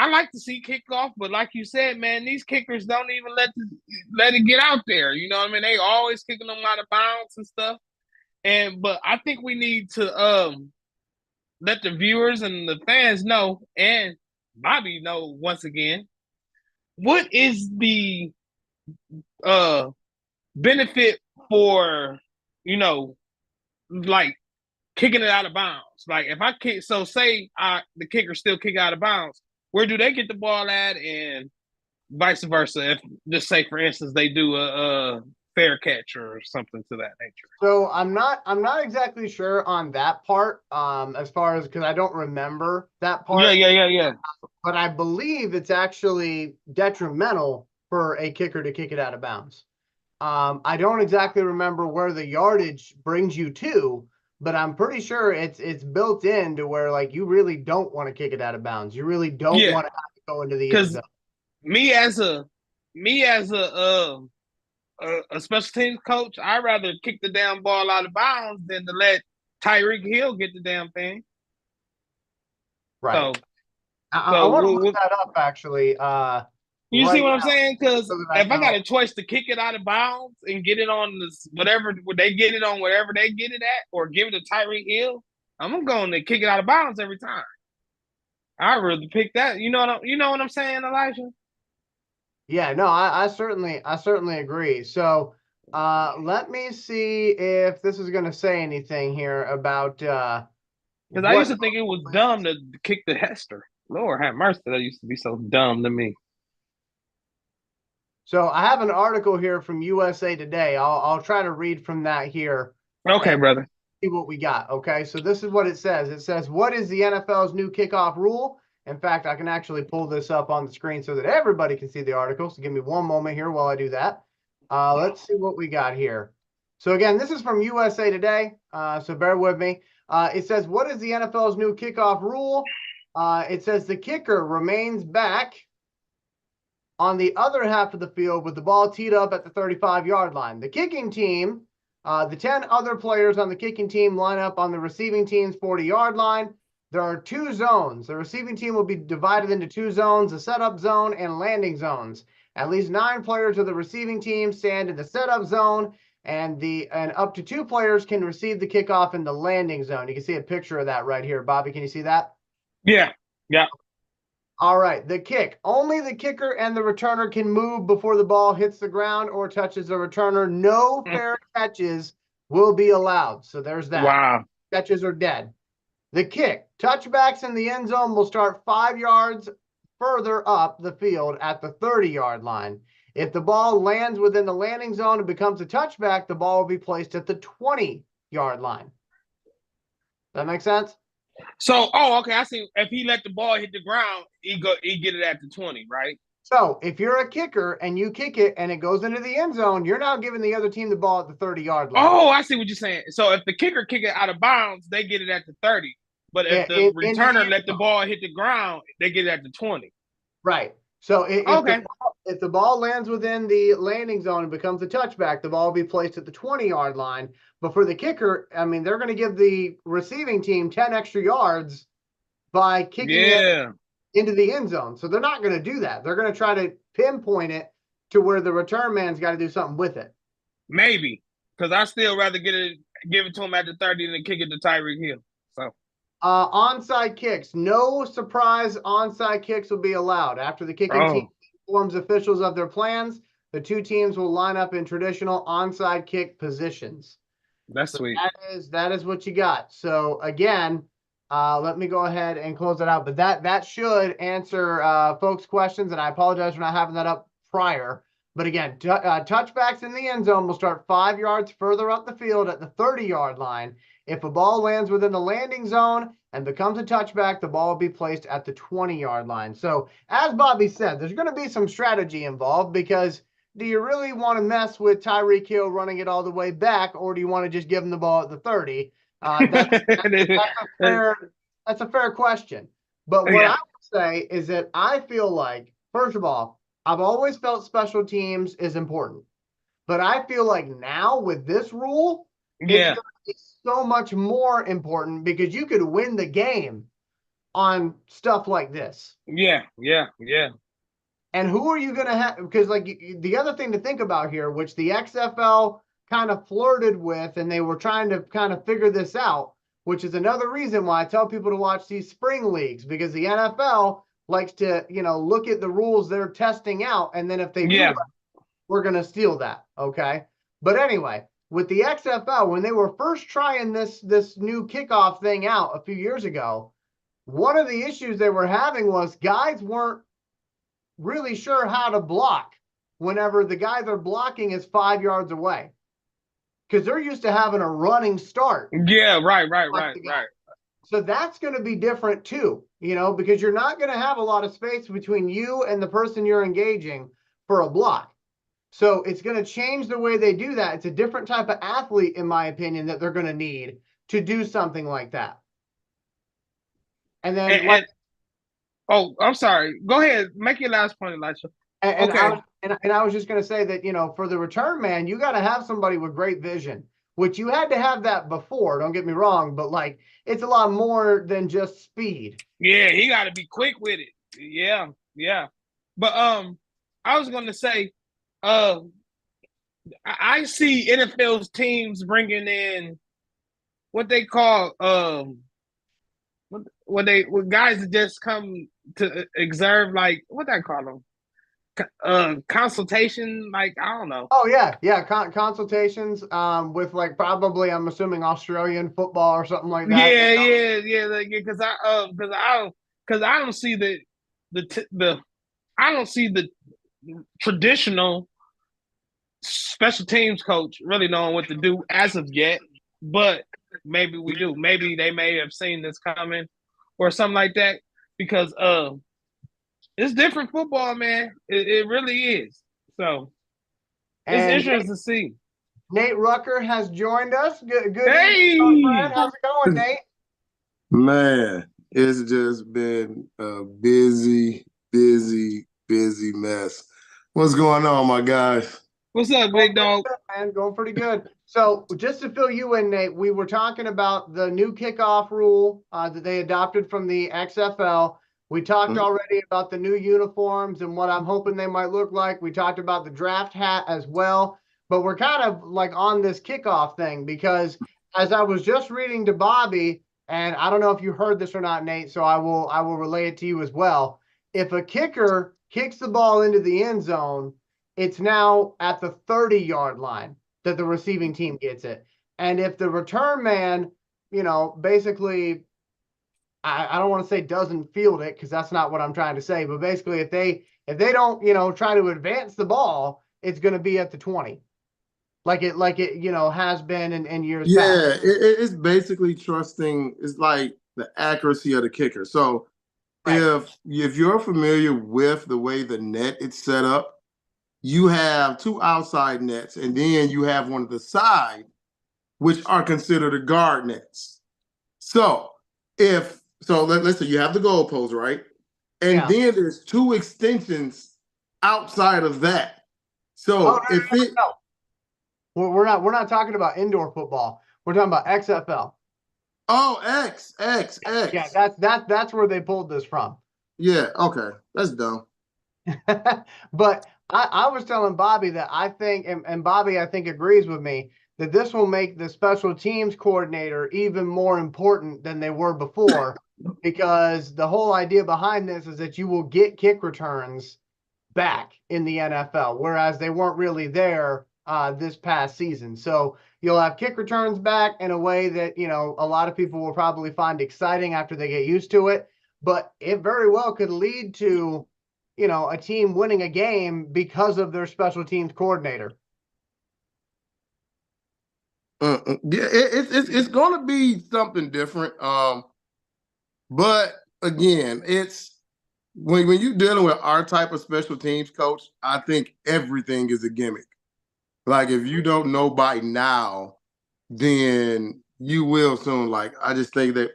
like to see kickoff, but like you said, man, these kickers don't even let it get out there. You know what I mean? They always kicking them out of bounds and stuff. But I think we need to let the viewers and the fans know, and Bobby know once again, what is the benefit for like kicking it out of bounds. Like if I kick, so say the kicker still kick out of bounds, where do they get the ball at, and vice versa? If just say for instance they do a fair catch or something to that nature. So I'm not exactly sure on that part. As far as because I don't remember that part. Yeah. But I believe it's actually detrimental for a kicker to kick it out of bounds. I don't exactly remember where the yardage brings you to, but I'm pretty sure it's built in to where like you really don't want to kick it out of bounds. You really don't want to have to go into the end zone. Me as a special teams coach, I'd rather kick the damn ball out of bounds than to let Tyreek Hill get the damn thing. Right. So, I want to look that up actually. You see what I'm saying? Because if I got a choice to kick it out of bounds and get it on this whatever they get it on, whatever they get it at, or give it to Tyreek Hill, I'm going to kick it out of bounds every time. I'd rather pick that. You know what I'm saying, Elijah? Yeah, no, I certainly agree. So let me see if this is going to say anything here about because I used to think it was dumb to kick the Hester. Lord have mercy, that used to be so dumb to me. So I have an article here from USA Today. I'll try to read from that here. Okay, brother. See what we got. Okay, so this is what it says. It says, what is the NFL's new kickoff rule? In fact, I can actually pull this up on the screen so that everybody can see the article. So give me one moment here while I do that. Let's see what we got here. So again, this is from USA Today. So bear with me. It says, what is the NFL's new kickoff rule? It says the kicker remains back on the other half of the field with the ball teed up at the 35-yard line. The kicking team, the 10 other players on the kicking team line up on the receiving team's 40-yard line. There are two zones. The receiving team will be divided into two zones, a setup zone and landing zones. At least 9 players of the receiving team stand in the setup zone, and up to 2 players can receive the kickoff in the landing zone. You can see a picture of that right here. Bobby, can you see that? Yeah. All right, the kick. Only the kicker and the returner can move before the ball hits the ground or touches the returner. No fair catches will be allowed. So there's that. Wow. Catches are dead. The kick. Touchbacks in the end zone will start 5 yards further up the field at the 30-yard line. If the ball lands within the landing zone and becomes a touchback, the ball will be placed at the 20-yard line. That make sense? So, okay, I see. If he let the ball hit the ground, he get it at the 20, right? So if you're a kicker and you kick it and it goes into the end zone, you're now giving the other team the ball at the 30-yard line. Oh, I see what you're saying. So if the kicker kick it out of bounds, they get it at the 30. But if the returner let the ball hit the ground, they get it at the 20. Right. So Okay. if the ball lands within the landing zone and becomes a touchback, the ball will be placed at the 20-yard line. But for the kicker, I mean, they're going to give the receiving team 10 extra yards by kicking it Yeah. into the end zone. So they're not going to do that. They're going to try to pinpoint it to where the return man's got to do something with it. Maybe. Because I still rather give it to him at the 30 than kick it to Tyreek Hill. So Onside kicks. No surprise onside kicks will be allowed. After the kicking team informs officials of their plans, the two teams will line up in traditional onside kick positions. That's sweet. That is what you got. So again, let me go ahead and close it out. But that should answer folks' questions, and I apologize for not having that up prior. But again, touchbacks in the end zone will start 5 yards further up the field at the 30-yard line. If a ball lands within the landing zone and becomes a touchback, the ball will be placed at the 20-yard line. So as Bobby said, there's going to be some strategy involved, because do you really want to mess with Tyreek Hill running it all the way back, or do you want to just give him the ball at the 30? That's a fair question. But what I would say is that I feel like, first of all, I've always felt special teams is important. But I feel like now with this rule, it's so much more important, because you could win the game on stuff like this. Yeah. And who are you going to have? Because like the other thing to think about here, which the XFL kind of flirted with, and they were trying to kind of figure this out, which is another reason why I tell people to watch these spring leagues, because the NFL likes to, look at the rules they're testing out. And then if they do that, we're going to steal that. Okay. But anyway, with the XFL, when they were first trying this new kickoff thing out a few years ago, one of the issues they were having was guys weren't really sure how to block whenever the guy they're blocking is 5 yards away, because they're used to having a running start. Yeah, right. So that's going to be different too, because you're not going to have a lot of space between you and the person you're engaging for a block. So it's going to change the way they do that. It's a different type of athlete, in my opinion, that they're going to need to do something like that. And then, I'm sorry. Go ahead. Make your last point, Elisha. I was just going to say that, for the return man, you got to have somebody with great vision, which you had to have that before. Don't get me wrong, but like, it's a lot more than just speed. Yeah, he got to be quick with it. Yeah. But I was going to say, I see NFL's teams bringing in what they call what guys that just come to observe, like what I call them, consultation, like I don't know. Oh yeah, consultations with like probably, I'm assuming, Australian football or something like that. Yeah. Because I don't see I don't see the traditional special teams coach really knowing what to do as of yet, but maybe we do. Maybe they may have seen this coming or something like that, because it's different football, man. It really is. So it's interesting to see. Nate Rucker has joined us. Good hey! evening, my friend. How's it going, Nate? Man, it's just been a busy mess. What's going on, my guys? What's up, big dog? Man, going pretty good. So just to fill you in, Nate, we were talking about the new kickoff rule that they adopted from the XFL. We talked already about the new uniforms and what I'm hoping they might look like. We talked about the draft hat as well. But we're kind of like on this kickoff thing, because as I was just reading to Bobby, and I don't know if you heard this or not, Nate, so I will relay it to you as well. If a kicker kicks the ball into the end zone, it's now at the 30-yard line that the receiving team gets it. And if the return man, basically, I don't want to say doesn't field it, because that's not what I'm trying to say, but basically if they don't, try to advance the ball, it's going to be at the 20. Like it has been in years past. Yeah, it's basically trusting. It's like the accuracy of the kicker. So if you're familiar with the way the net is set up, you have two outside nets, and then you have one of the side, which are considered the guard nets. So let's say you have the goalpost, right? And then there's 2 extensions outside of that. So no. We're not talking about indoor football. We're talking about XFL. Oh, X. Yeah, that's where they pulled this from. Yeah, okay. That's dumb. But I was telling Bobby that I think, and Bobby I think agrees with me, that this will make the special teams coordinator even more important than they were before, because the whole idea behind this is that you will get kick returns back in the NFL, whereas they weren't really there this past season. So you'll have kick returns back in a way that, you know, a lot of people will probably find exciting after they get used to it, but it very well could lead to, you know, a team winning a game because of their special teams coordinator. Yeah, it's going to be something different. But again, it's when you're dealing with our type of special teams coach, I think everything is a gimmick. Like if you don't know by now, then you will soon. Like I just think that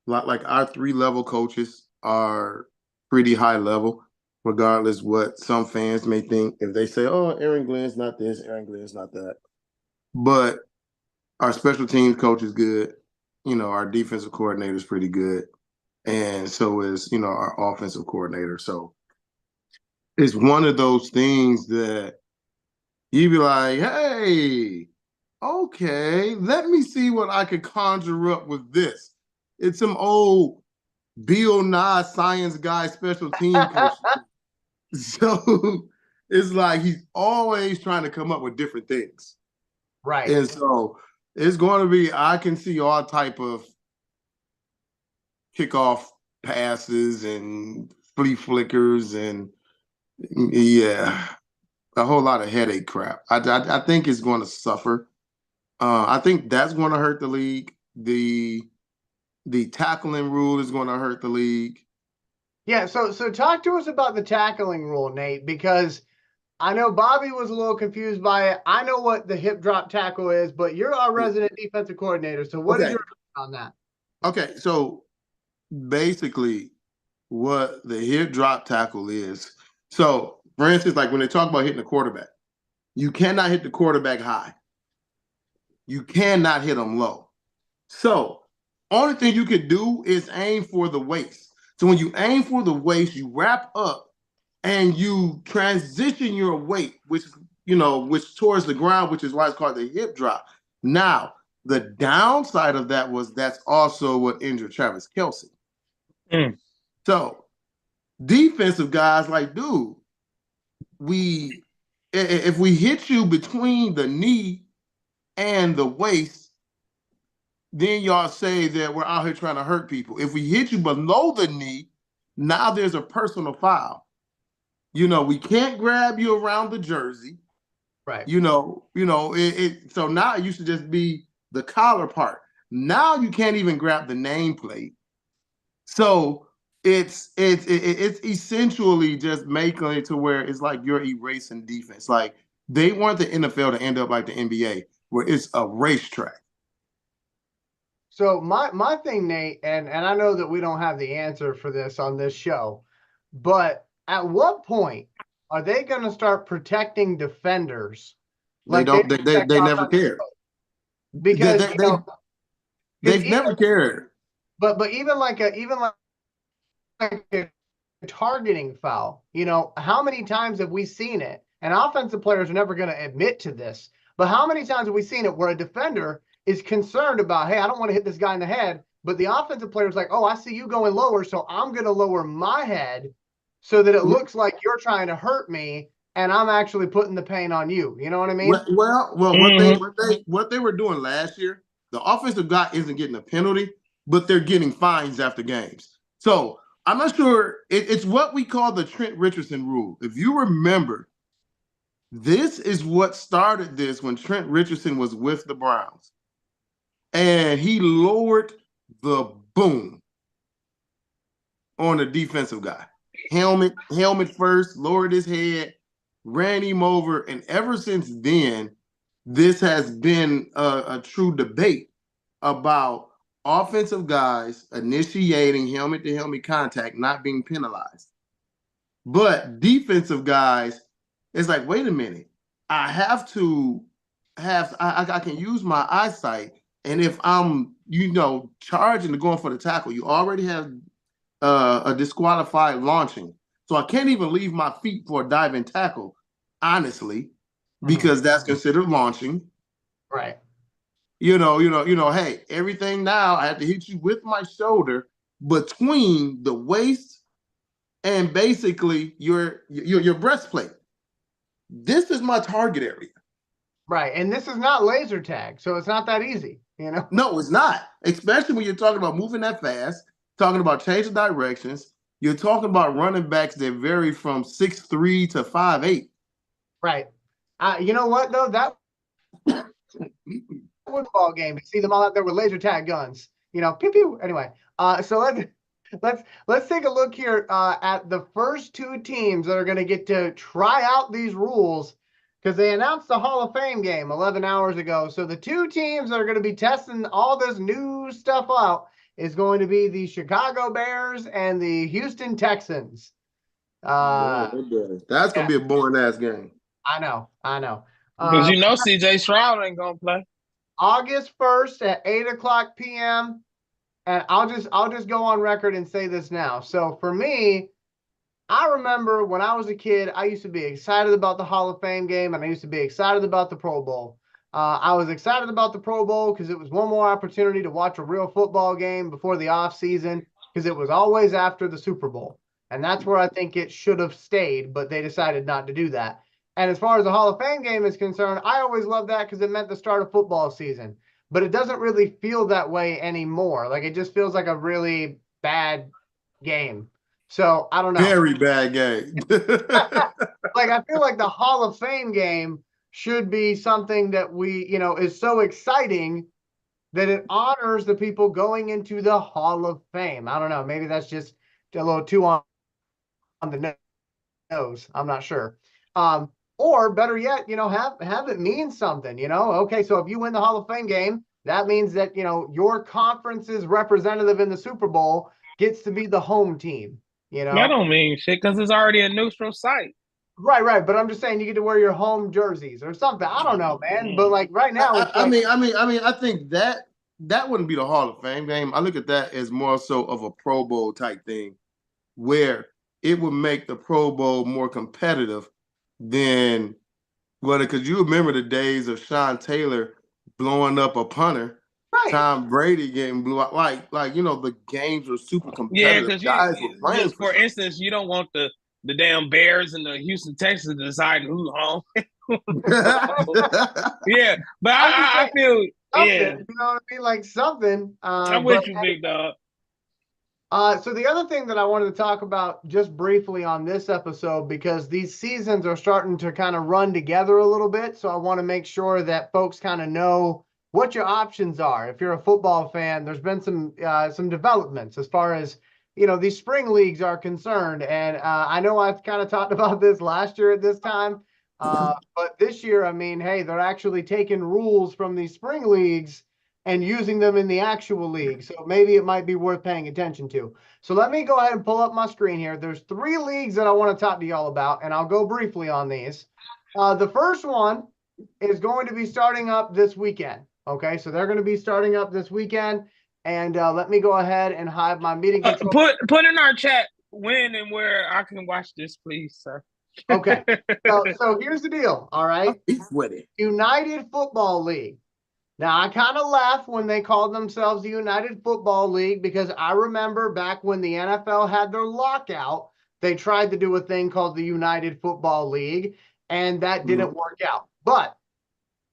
like our 3-level coaches are pretty high level, regardless what some fans may think. If they say, "Oh, Aaron Glenn's not this, Aaron Glenn's not that," but our special teams coach is good. You know, our defensive coordinator is pretty good. And so is, you know, our offensive coordinator. So it's one of those things that you be like, hey, okay, let me see what I could conjure up with this. It's some old Bill Nye science guy special team coach. So it's like he's always trying to come up with different things. Right. And so it's going to be, I can see all type of kickoff passes and flea flickers and yeah, a whole lot of headache crap. I think it's going to suffer. I think that's going to hurt the league. The tackling rule is going to hurt the league. Yeah, so talk to us about the tackling rule, Nate, because I know Bobby was a little confused by it. I know what the hip drop tackle is, but you're our resident defensive coordinator. So what is your opinion on that? Okay, so basically what the hip drop tackle is. So, for instance, like when they talk about hitting the quarterback, you cannot hit the quarterback high. You cannot hit them low. So, only thing you could do is aim for the waist. So when you aim for the waist, you wrap up and you transition your weight, which towards the ground, which is why it's called the hip drop. Now, the downside of that was that's also what injured Travis Kelce. So defensive guys like, dude, if we hit you between the knee and the waist, then y'all say that we're out here trying to hurt people. If we hit you below the knee, now there's a personal foul. You know, we can't grab you around the jersey. Right. So now it used to just be the collar part. Now you can't even grab the nameplate. So it's essentially just making it to where it's like you're erasing defense. Like they want the NFL to end up like the NBA, where it's a racetrack. So my thing, Nate, and I know that we don't have the answer for this on this show, but at what point are they going to start protecting defenders? They don't. They never care. Because they've never cared. But even like a targeting foul, you know, how many times have we seen it? And offensive players are never going to admit to this, but how many times have we seen it where a defender is concerned about, hey, I don't want to hit this guy in the head, but the offensive player is like, oh, I see you going lower, so I'm going to lower my head so that it looks like you're trying to hurt me, and I'm actually putting the pain on you. You know what I mean? Well, what they were doing last year, the offensive guy isn't getting a penalty, but they're getting fines after games. So I'm not sure. It's what we call the Trent Richardson rule. If you remember, this is what started this when Trent Richardson was with the Browns. And he lowered the boom on the defensive guy. Helmet first, lowered his head, ran him over. And ever since then, this has been a true debate about offensive guys initiating helmet-to-helmet contact not being penalized. But defensive guys, it's like, wait a minute, I have to I can use my eyesight. And if I'm, charging to going for the tackle, you already have a disqualified launching. So I can't even leave my feet for a diving tackle, honestly, because that's considered launching. Right. Hey, everything now, I have to hit you with my shoulder between the waist and basically your breastplate. This is my target area. Right. And this is not laser tag, so it's not that easy, No, it's not. Especially when you're talking about moving that fast, talking about changing directions. You're talking about running backs that vary from 6'3" to 5'8". Right. You know what though? That football game, you see them all out there with laser tag guns. Pew pew. Anyway, so let's take a look here at the first two teams that are going to get to try out these rules, because they announced the Hall of Fame game 11 hours ago. So the two teams that are going to be testing all this new stuff out is going to be the Chicago Bears and the Houston Texans. That's going to be a boring ass game. I know. Because CJ Stroud ain't going to play. August 1st at 8:00 p.m. And I'll just go on record and say this now. So for me, I remember when I was a kid, I used to be excited about the Hall of Fame game, and I used to be excited about the Pro Bowl. I was excited about the Pro Bowl because it was one more opportunity to watch a real football game before the off season, because it was always after the Super Bowl. And that's where I think it should have stayed, but they decided not to do that. And as far as the Hall of Fame game is concerned, I always loved that because it meant the start of football season. But it doesn't really feel that way anymore. Like, it just feels like a really bad game. So I don't know. Very bad game. Like, I feel like the Hall of Fame game should be something that is so exciting that it honors the people going into the Hall of Fame. I don't know. Maybe that's just a little too on the nose. I'm not sure. Or better yet, have it mean something, Okay, so if you win the Hall of Fame game, that means that, your conference's representative in the Super Bowl gets to be the home team, That don't mean shit because it's already a neutral site. Right. But I'm just saying you get to wear your home jerseys or something. I don't know, man. But like right now, it's I think that wouldn't be the Hall of Fame game. I look at that as more so of a Pro Bowl type thing, where it would make the Pro Bowl more competitive than because you remember the days of Sean Taylor blowing up a punter, right? Tom Brady getting blew out. Like the games were super competitive. Yeah, because for instance, you don't want the damn Bears and the Houston Texans deciding who's home. Yeah, but I feel you know what I mean, like something. I'm with you, big dog. So the other thing that I wanted to talk about just briefly on this episode, because these seasons are starting to kind of run together a little bit. So I want to make sure that folks kind of know what your options are. If you're a football fan, there's been some developments as far as, these spring leagues are concerned. And I know I've kind of talked about this last year at this time. But this year, I mean, hey, they're actually taking rules from these spring leagues and using them in the actual league. So maybe it might be worth paying attention to. So let me go ahead and pull up my screen here. There's 3 leagues that I want to talk to y'all about, and I'll go briefly on these. The first one is going to be starting up this weekend. Okay, so they're going to be starting up this weekend. And let me go ahead and hide my meeting control. Put in our chat when and where I can watch this, please, sir. Okay, so here's the deal, all right? United Football League. Now, I kind of laughed when they called themselves the United Football League, because I remember back when the NFL had their lockout, they tried to do a thing called the United Football League, and that didn't work out. But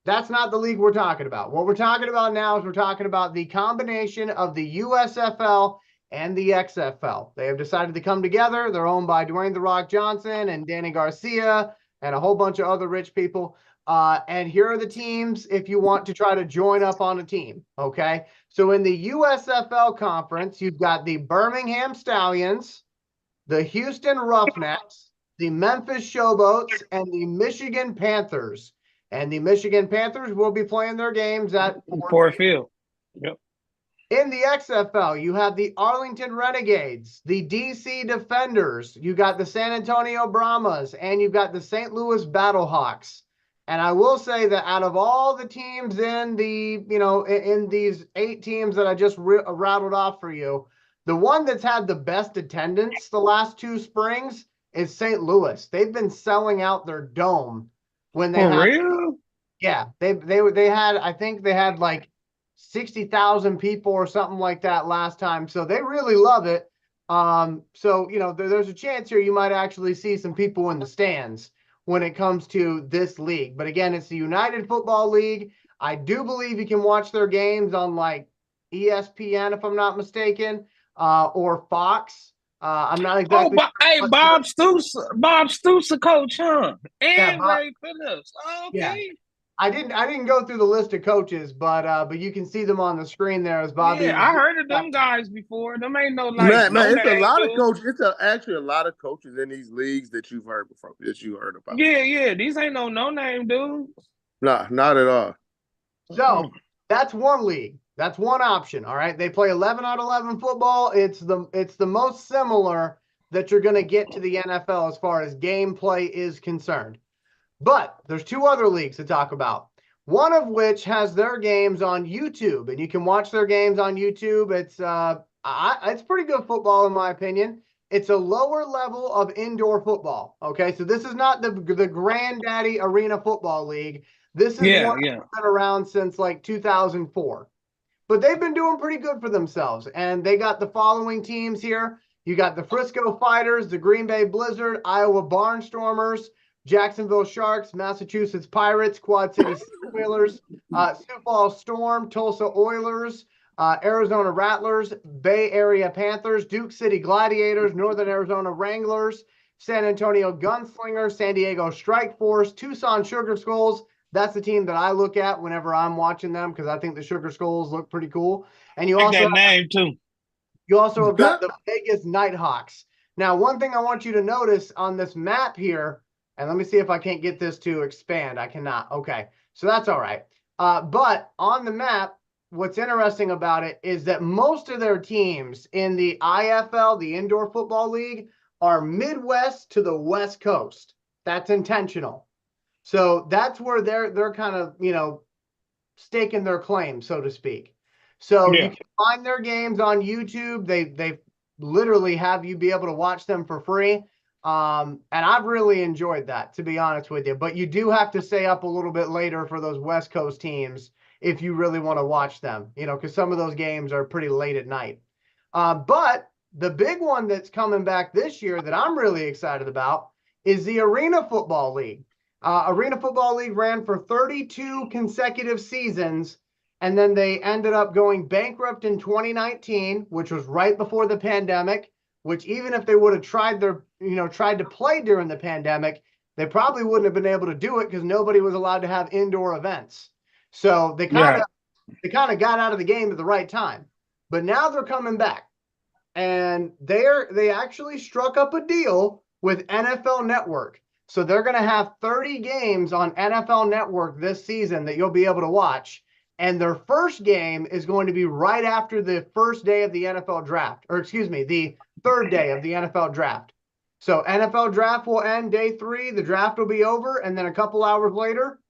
that's not the league we're talking about. What we're talking about now is we're talking about the combination of the USFL and the XFL. They have decided to come together. They're owned by Dwayne "The Rock" Johnson and Danny Garcia and a whole bunch of other rich people. And here are the teams if you want to try to join up on a team, okay? So in the USFL conference, you've got the Birmingham Stallions, the Houston Roughnecks, the Memphis Showboats, and the Michigan Panthers. And the Michigan Panthers will be playing their games at Ford Field. Yep. In the XFL, you have the Arlington Renegades, the DC Defenders, you got the San Antonio Brahmas, and you've got the St. Louis Battlehawks. And I will say that out of all the teams in the, in these 8 teams that I just rattled off for you, the one that's had the best attendance the last 2 springs is St. Louis. They've been selling out their dome when they For had, real? yeah, they had, I think they had like 60,000 people or something like that last time. So they really love it. So, there's a chance here you might actually see some people in the stands when it comes to this league. But again, it's the United Football League. I do believe you can watch their games on like ESPN, if I'm not mistaken, or Fox. I'm not exactly. Hey, Bob Stoops, a coach, huh? And Yeah, Ray Phillips. Okay. Yeah. I didn't go through the list of coaches, but you can see them on the screen there as Bobby. Yeah, I heard of them guys before. Them ain't no man, no it's a lot dude. of coaches. It's actually a lot of coaches in these leagues that you've heard before, that you heard about. Yeah. These ain't no name dudes. Nah, not at all. So that's one league. That's one option. All right. They play 11 on 11 football. It's the most similar that you're going to get to the NFL as far as gameplay is concerned. But there's 2 other leagues to talk about. One of which has their games on YouTube, and you can watch their games on YouTube. It's pretty good football in my opinion. It's a lower level of indoor football. Okay, so this is not the Granddaddy Arena Football League. This is one that's been around since like 2004. But they've been doing pretty good for themselves, and they got the following teams here. You got the Frisco Fighters, the Green Bay Blizzard, Iowa Barnstormers, Jacksonville Sharks, Massachusetts Pirates, Quad City Whalers, Sioux Falls Storm, Tulsa Oilers, Arizona Rattlers, Bay Area Panthers, Duke City Gladiators, Northern Arizona Wranglers, San Antonio Gunslingers, San Diego Strike Force, Tucson Sugar Skulls. That's the team that I look at whenever I'm watching them because I think the Sugar Skulls look pretty cool. And you also that name too. You also have got the Vegas Nighthawks. Now, one thing I want you to notice on this map here, and let me see if I can't get this to expand. I cannot. Okay, so that's all right. But on the map, what's interesting about it is that most of their teams in the IFL, the Indoor Football League, are Midwest to the West Coast. That's intentional. So that's where they're kind of, staking their claim, so to speak. So you can find their games on YouTube. They literally have you be able to watch them for free. And I've really enjoyed that, to be honest with you. But you do have to stay up a little bit later for those West Coast teams if you really want to watch them, because some of those games are pretty late at night. But the big one that's coming back this year that I'm really excited about is the Arena Football League. Arena Football League ran for 32 consecutive seasons, and then they ended up going bankrupt in 2019, which was right before the pandemic, which even if they would have tried to play during the pandemic, they probably wouldn't have been able to do it because nobody was allowed to have indoor events. So they kind of got out of the game at the right time. But now they're coming back. And they actually struck up a deal with NFL Network. So they're going to have 30 games on NFL Network this season that you'll be able to watch. And their first game is going to be right after the first day of the NFL draft, the third day of the NFL draft. So NFL draft will end day 3. The draft will be over. And then a couple hours later,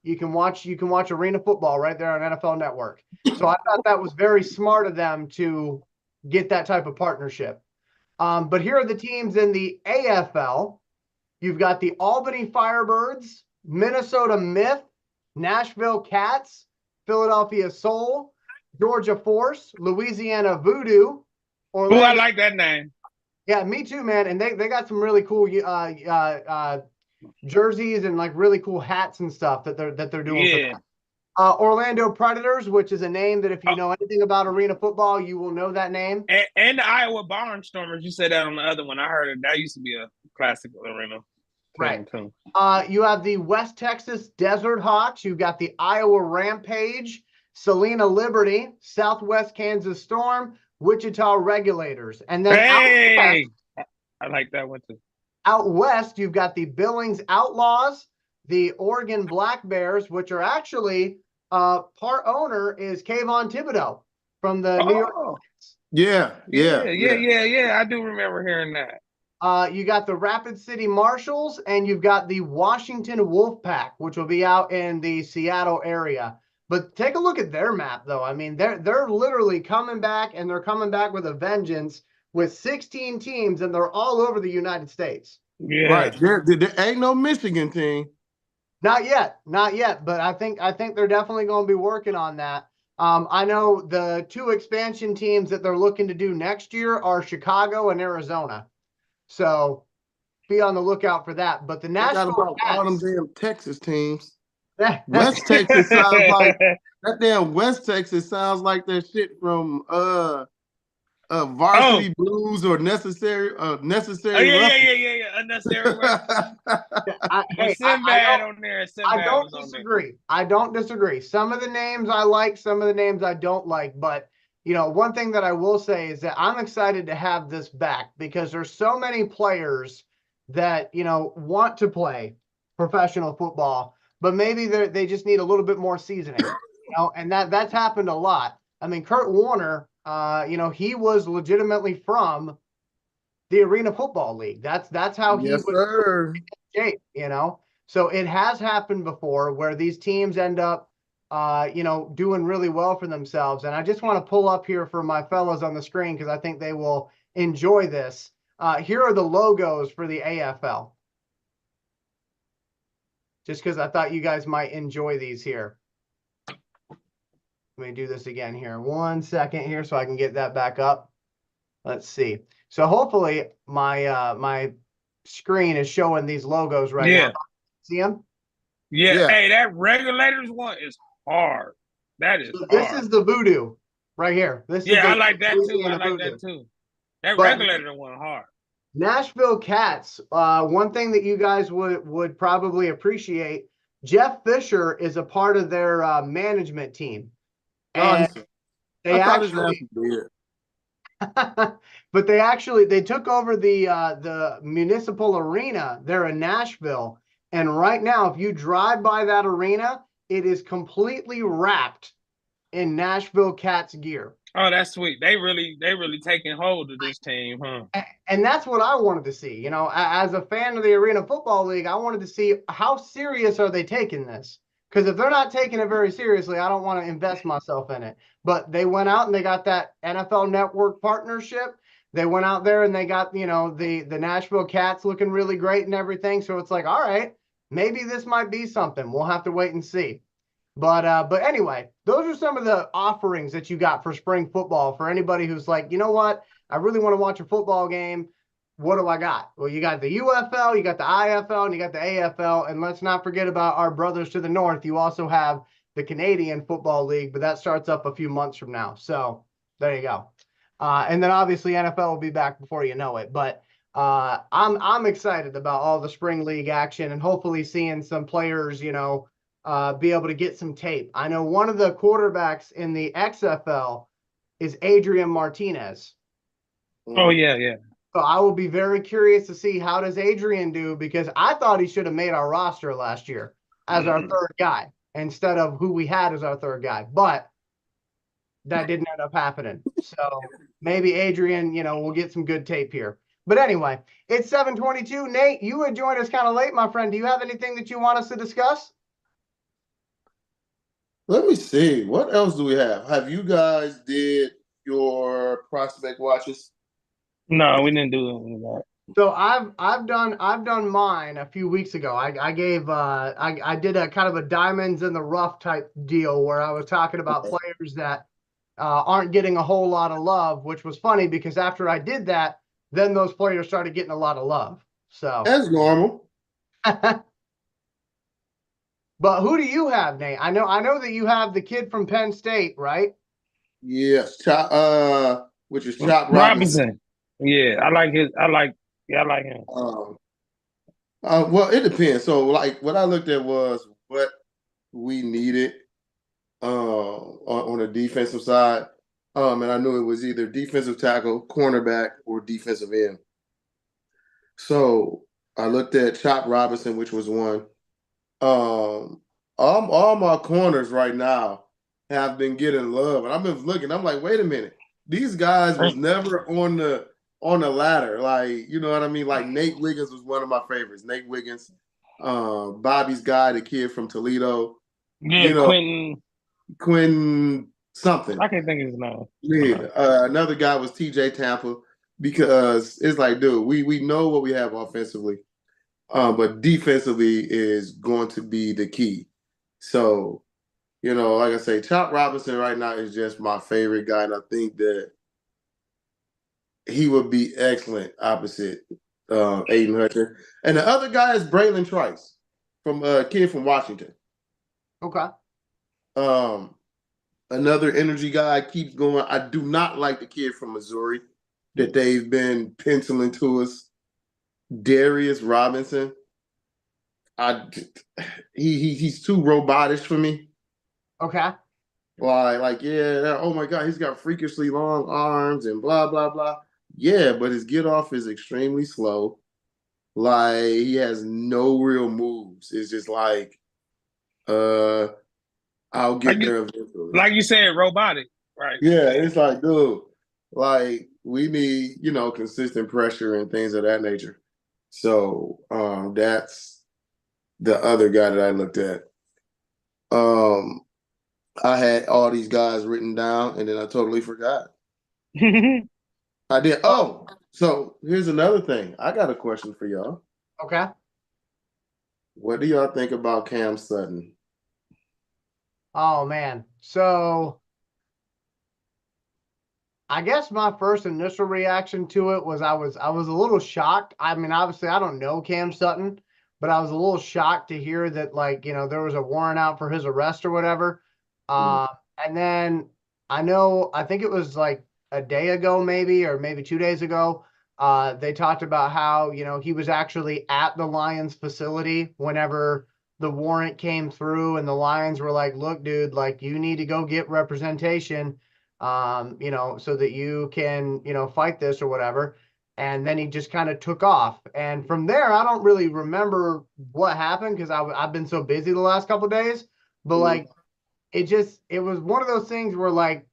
you can watch Arena Football right there on NFL Network. So I thought that was very smart of them to get that type of partnership. But here are the teams in the AFL. You've got the Albany Firebirds, Minnesota Myth, Nashville Cats, Philadelphia Soul, Georgia Force, Louisiana Voodoo. Orlando. I like that name. Yeah, me too, man. And they got some really cool jerseys and like really cool hats and stuff that they're doing. Yeah. Orlando Predators, which is a name that if you know anything about arena football, you will know that name. And the Iowa Barnstormers, you said that on the other one. I heard it. That used to be a classic arena. Right. You have the West Texas Desert Hawks. You've got the Iowa Rampage, Salina Liberty, Southwest Kansas Storm, Wichita Regulators. And then I like that one too. Out west, you've got the Billings Outlaws, the Oregon Black Bears, which are actually part owner is Kayvon Thibodeau from the New York. Oh, Yeah. I do remember hearing that. You got the Rapid City Marshals, and you've got the Washington Wolfpack, which will be out in the Seattle area. But take a look at their map, though. I mean, they're literally coming back, and they're coming back with a vengeance with 16 teams, and they're all over the United States. Yeah. Right. There ain't no Michigan team. Not yet, but I think they're definitely going to be working on that. I know the 2 expansion teams that they're looking to do next year are Chicago and Arizona. So be on the lookout for that. But the Nashville Cats, all them damn Texas teams. West Texas sounds like that damn West Texas sounds like that shit from Varsity Blues or Necessary Unnecessary. Sinbad on there. I don't disagree. I don't disagree. Some of the names I like, some of the names I don't like. But one thing that I will say is that I'm excited to have this back because there's so many players that want to play professional football, but maybe they just need a little bit more seasoning. And that's happened a lot. I mean, Kurt Warner, he was legitimately from the Arena Football League. That's how he was in shape, So it has happened before where these teams end up, doing really well for themselves. And I just want to pull up here for my fellows on the screen because I think they will enjoy this. Here are the logos for the AFL. Just because I thought you guys might enjoy these here. Let me do this again here. 1 second here so I can get that back up. Let's see. So hopefully my screen is showing these logos right now. See them? Yeah. Hey, that Regulators one is hard. That is hard. This is the Voodoo right here. I like that too. That Regulator one hard. Nashville Cats, one thing that you guys would probably appreciate, Jeff Fisher is a part of their management team. And they took over the municipal arena there in Nashville. And right now, if you drive by that arena, it is completely wrapped in Nashville Cats gear. Oh, that's sweet. They really taking hold of this team, huh? And that's what I wanted to see. As a fan of the Arena Football League, I wanted to see how serious are they taking this? Because if they're not taking it very seriously, I don't want to invest myself in it. But they went out and they got that NFL Network partnership. They went out there and they got, the Nashville Cats looking really great and everything. So it's like, all right, maybe this might be something. We'll have to wait and see. But anyway, those are some of the offerings that you got for spring football for anybody who's like, you know what? I really want to watch a football game. What do I got? Well, you got the UFL, you got the IFL, and you got the AFL. And let's not forget about our brothers to the north. You also have the Canadian Football League, but that starts up a few months from now. So there you go. And then obviously NFL will be back before you know it. But I'm excited about all the spring league action and hopefully seeing some players, be able to get some tape. I know one of the quarterbacks in the XFL is Adrian Martinez. Oh, yeah. So I will be very curious to see how does Adrian do, because I thought he should have made our roster last year as our third guy instead of who we had as our third guy. But that didn't end up happening. So maybe Adrian, will get some good tape here. But anyway, it's 7:22. Nate, you had joined us kind of late, my friend. Do you have anything that you want us to discuss? Let me see. What else do we have? Have you guys did your prospect watches? No, we didn't do any of that. So I've done mine a few weeks ago. I did a kind of a diamonds in the rough type deal where I was talking about players that aren't getting a whole lot of love, which was funny because after I did that, then those players started getting a lot of love. So that's normal. But who do you have, Nate? I know that you have the kid from Penn State, right? Yes, which is Chop Robinson. Yeah, I like him. Well, it depends. So, like, what I looked at was what we needed on the defensive side, and I knew it was either defensive tackle, cornerback, or defensive end. So I looked at Chop Robinson, which was one. All my corners right now have been getting love. And I've been looking, I'm like, wait a minute. These guys was never on the ladder. Like, you know what I mean? Like Nate Wiggins was one of my favorites. Nate Wiggins, Bobby's guy, the kid from Toledo. Yeah, You know, Quinn something. I can't think of his name. Yeah. Another guy was TJ Tampa, because it's like, dude, we know what we have offensively, but defensively is going to be the key. So, you know, like I say, Chop Robinson right now is just my favorite guy, and I think that he would be excellent opposite Aiden Hutcher. And the other guy is Braylon Trice, from kid from Washington. Okay. Another energy guy keeps going. I do not like the kid from Missouri that they've been penciling to us, Darius Robinson. He's too robotish for me. Okay. Like, yeah, oh my God, he's got freakishly long arms and blah, blah, blah. Yeah, but his get off is extremely slow. Like, he has no real moves. It's just like, I'll get there eventually. Like you said, robotic, right? Yeah, it's like, dude, like, we need, you know, consistent pressure and things of that nature. So that's the other guy that I looked at. I had all these guys written down, and then I totally forgot. I did. Oh, so here's another thing. I got a question for y'all. Okay. What do y'all think about Cam Sutton? Oh man. So I guess my first initial reaction to it was I was a little shocked. I mean, obviously I don't know Cam Sutton, but I was a little shocked to hear that, like, you know, there was a warrant out for his arrest or whatever. And then I think it was like a day ago, maybe, or maybe 2 days ago, they talked about how, you know, he was actually at the Lions facility whenever the warrant came through, and the Lions were like, look, dude, like, you need to go get representation, you know, so that you can, you know, fight this or whatever. And then he just kind of took off. And from there, I don't really remember what happened, because I've been so busy the last couple of days. But like, it was one of those things where, like,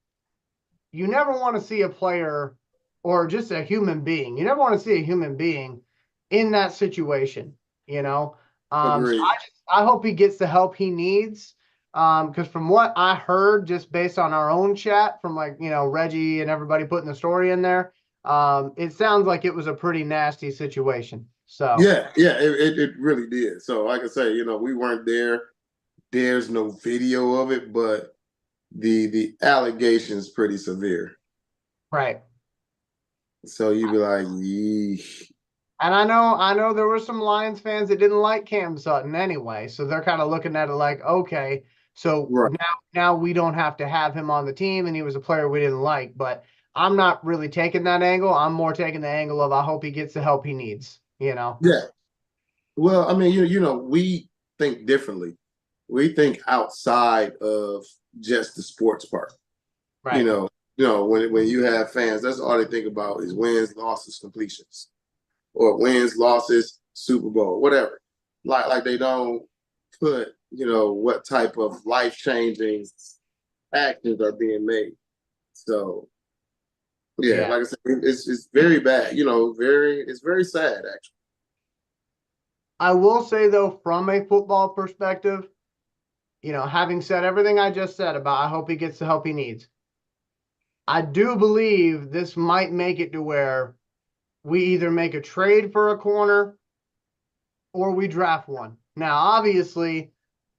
you never want to see a player, or just a human being. You never want to see a human being in that situation, you know? So I hope he gets the help he needs. Because from what I heard, just based on our own chat from, like, you know, Reggie and everybody putting the story in there, it sounds like it was a pretty nasty situation. So yeah, it really did. So like I say, you know, we weren't there. There's no video of it, but the allegation's pretty severe. Right. So you'd be like, yeesh. And I know there were some Lions fans that didn't like Cam Sutton anyway. So they're kind of looking at it like, okay, so now we don't have to have him on the team, and he was a player we didn't like. But I'm not really taking that angle. I'm more taking the angle of, I hope he gets the help he needs, you know? Yeah. Well, I mean, you know, we think differently. We think outside of just the sports part. Right. You know, when you have fans, that's all they think about is wins, losses, completions, or wins, losses, Super Bowl, whatever. Like they don't put, you know, what type of life-changing actions are being made. So yeah, like I said, it's very bad. You know, it's very sad, actually. I will say, though, from a football perspective, you know, having said everything I just said about, I hope he gets the help he needs, I do believe this might make it to where we either make a trade for a corner or we draft one. Now, obviously,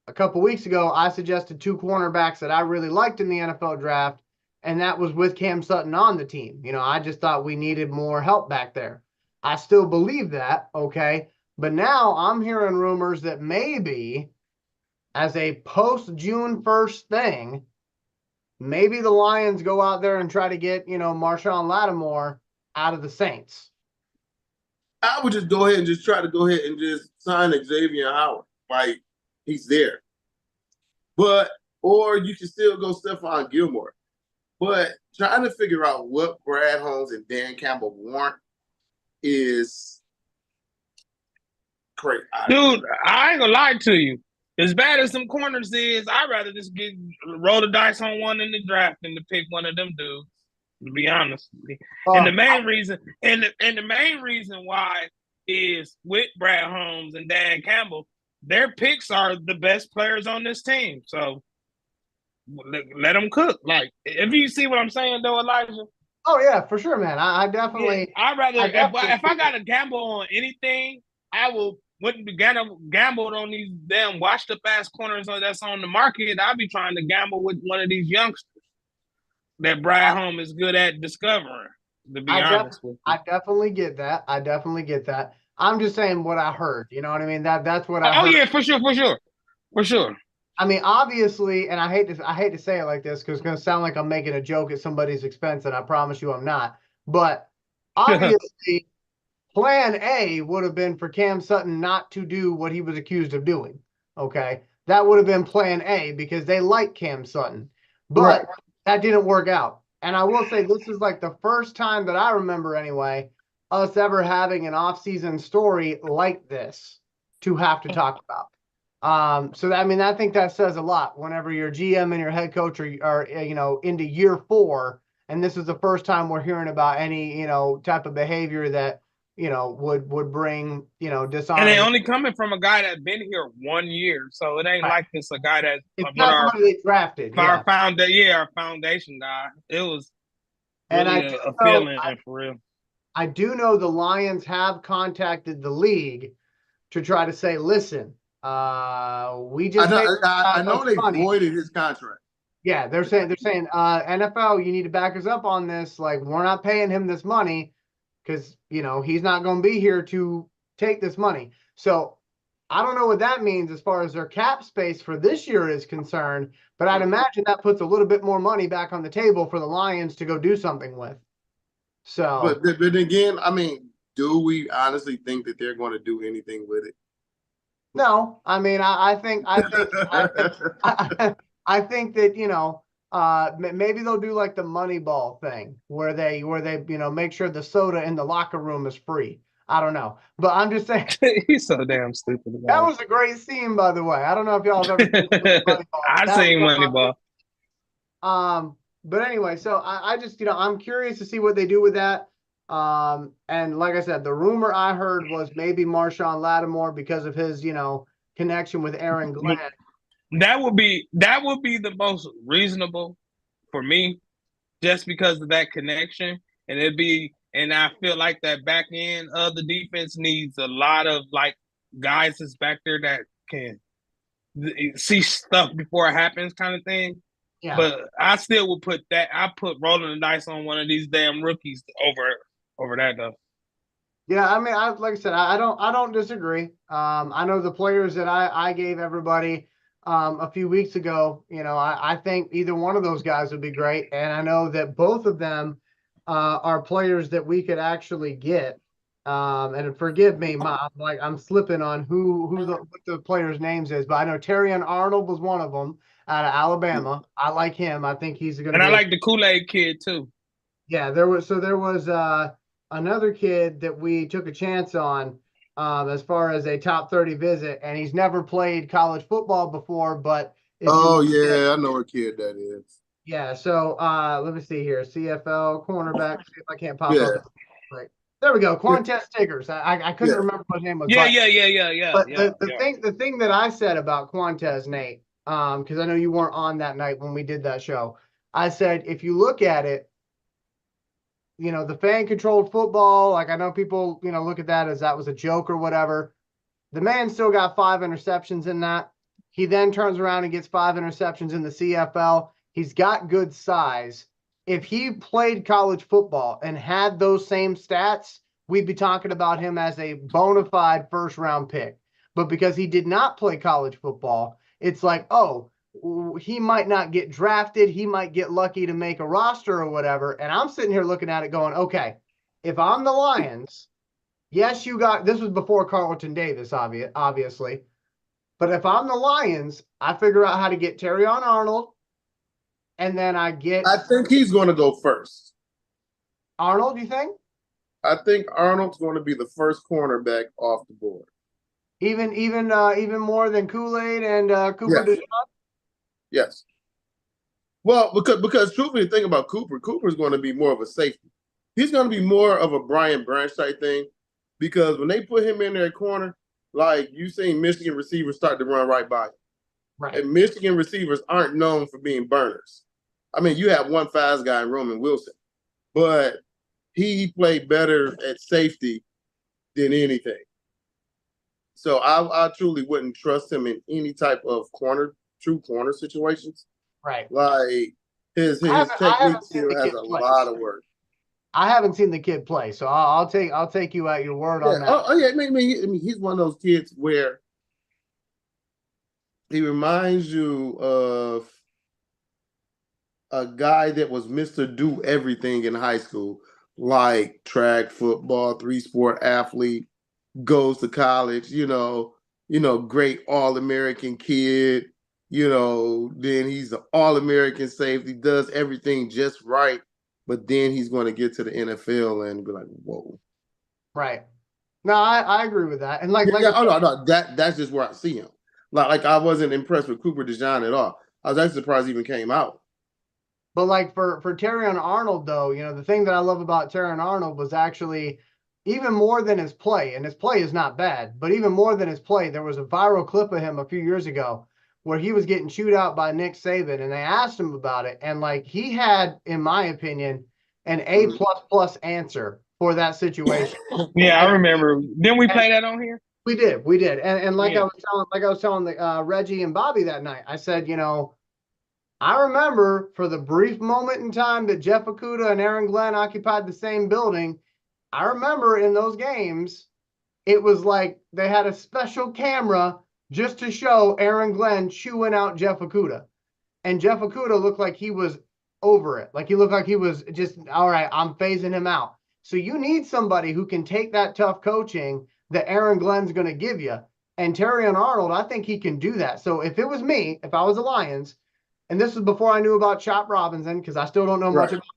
a couple weeks ago, I suggested 2 cornerbacks that I really liked in the NFL draft, and that was with Cam Sutton on the team. You know, I just thought we needed more help back there. I still believe that, okay? But now I'm hearing rumors that maybe, as a post-June 1st thing, maybe the Lions go out there and try to get, you know, Marshawn Lattimore out of the Saints. I would just go ahead and just try to go ahead and just sign Xavier Howard. Like, he's there. Or you can still go Stephon Gilmore. But trying to figure out what Brad Holmes and Dan Campbell want is crazy. Dude, I ain't gonna lie to you. as bad as some corners is, I'd rather just roll the dice on one in the draft than to pick one of them dudes. To be honest, and the main reason, and the main reason why is with Brad Holmes and Dan Campbell, their picks are the best players on this team. So let them cook. Like, if you see what I'm saying, though, Elijah. Oh yeah, for sure, man. I definitely. Yeah, I'd rather if I got to gamble on anything, I wouldn't be gambled on these damn washed up ass corners that's on the market. I'd be trying to gamble with one of these youngsters that Brad Holmes is good at discovering. To be honest with you, I definitely get that. I'm just saying what I heard. You know what I mean? That's what I heard. Oh yeah, for sure. I mean, obviously, and I hate to say it like this because it's going to sound like I'm making a joke at somebody's expense, and I promise you I'm not. But obviously, Plan A would have been for Cam Sutton not to do what he was accused of doing. Okay, that would have been Plan A because they like Cam Sutton, but that didn't work out. And I will say this is like the first time that I remember, anyway, us ever having an off-season story like this to have to talk about. So I mean, I think that says a lot whenever your GM and your head coach are into year 4, and this is the first time we're hearing about any type of behavior that would bring dishonor. And they only coming from a guy that's been here 1 year, so it ain't like this a guy that's not somebody they drafted. Our foundation guy. It was really a feeling for real. I do know the Lions have contacted the league to try to say, listen. We just I know they voided his contract. Yeah, they're saying NFL, you need to back us up on this. Like, we're not paying him this money because he's not going to be here to take this money. So I don't know what that means as far as their cap space for this year is concerned, but I'd imagine that puts a little bit more money back on the table for the Lions to go do something with. So, but again, I mean, do we honestly think that they're going to do anything with it? No, I mean, I think that maybe they'll do like the Moneyball thing where they make sure the soda in the locker room is free. I don't know, but I'm just saying he's so damn stupid. That was a great scene, by the way. I don't know if y'all have ever seen Moneyball. I've seen Moneyball. But anyway, so I just I'm curious to see what they do with that. And like I said, the rumor I heard was maybe Marshawn Lattimore because of his, connection with Aaron Glenn. That would be the most reasonable for me, just because of that connection. And I feel like that back end of the defense needs a lot of like guys that's back there that can see stuff before it happens, kind of thing. Yeah. But I still would put rolling the dice on one of these damn rookies over that though. Yeah, I mean, like I said, I don't disagree. I know the players that I gave everybody a few weeks ago. I think either one of those guys would be great, and I know that both of them are players that we could actually get. And forgive me, I'm slipping on what the players' names is, but I know Terrion Arnold was one of them out of Alabama. I like him. I think he's going to. And I like the Kool-Aid kid too. Yeah, there was another kid that we took a chance on as far as a top 30 visit, and he's never played college football before, but I know what kid that is. Yeah, so let me see here. CFL cornerback, see if I can't pop up. Right. There we go. Quantez Stiggers. I couldn't remember what his name was. Yeah. But the thing that I said about Quantez, Nate, because I know you weren't on that night when we did that show. I said, if you look at it, the fan-controlled football, like I know people, look at that as that was a joke or whatever. The man still got 5 interceptions in that. He then turns around and gets 5 interceptions in the CFL. He's got good size. If he played college football and had those same stats, we'd be talking about him as a bona fide first-round pick. But because he did not play college football, it's like, oh, he might not get drafted. He might get lucky to make a roster or whatever. And I'm sitting here looking at it going, okay, if I'm the Lions, yes, this was before Carlton Davis, obviously. But if I'm the Lions, I figure out how to get Terrion Arnold. And then I think he's going to go first. Arnold, you think? I think Arnold's going to be the first cornerback off the board. Even more than Kool-Aid and Cooper Yes. DeJean? Yes. Well, because truthfully, the thing about Cooper's going to be more of a safety. He's going to be more of a Brian Branch type thing because when they put him in their corner, like you seen Michigan receivers start to run right by him. Right. And Michigan receivers aren't known for being burners. I mean, you have one fast guy in Roman Wilson, but he played better at safety than anything. So I truly wouldn't trust him in any type of true corner situations. Right. Like his technique still has a lot of work. I haven't seen the kid play, so I'll take you at your word on that. Oh yeah, I mean, he's one of those kids where he reminds you of a guy that was Mr. Do Everything in high school, like track, football, 3-sport athlete, goes to college, great All-American kid, then he's an All-American safety, does everything just right, but then he's going to get to the NFL and be like, whoa. Right. No, I agree with that. And no, that's just where I see him. Like I wasn't impressed with Cooper DeJean at all. I was actually surprised he even came out. But like for Terrion Arnold, though, the thing that I love about Terrion Arnold was actually even more than his play, and his play is not bad, but even more than his play, there was a viral clip of him a few years ago where he was getting chewed out by Nick Saban, and they asked him about it, and like he had, in my opinion, an A++ answer for that situation. Yeah, I remember. Didn't we play that on here? We did, and like I was telling the Reggie and Bobby that night, I said, I remember for the brief moment in time that Jeff Okudah and Aaron Glenn occupied the same building, I remember in those games, it was like they had a special camera just to show Aaron Glenn chewing out Jeff Okudah. And Jeff Okudah looked like he was over it. Like he looked like he was just, all right, I'm phasing him out. So you need somebody who can take that tough coaching that Aaron Glenn's going to give you. And Terrion Arnold, I think he can do that. So if it was me, if I was the Lions, and this was before I knew about Chop Robinson, because I still don't know much about him.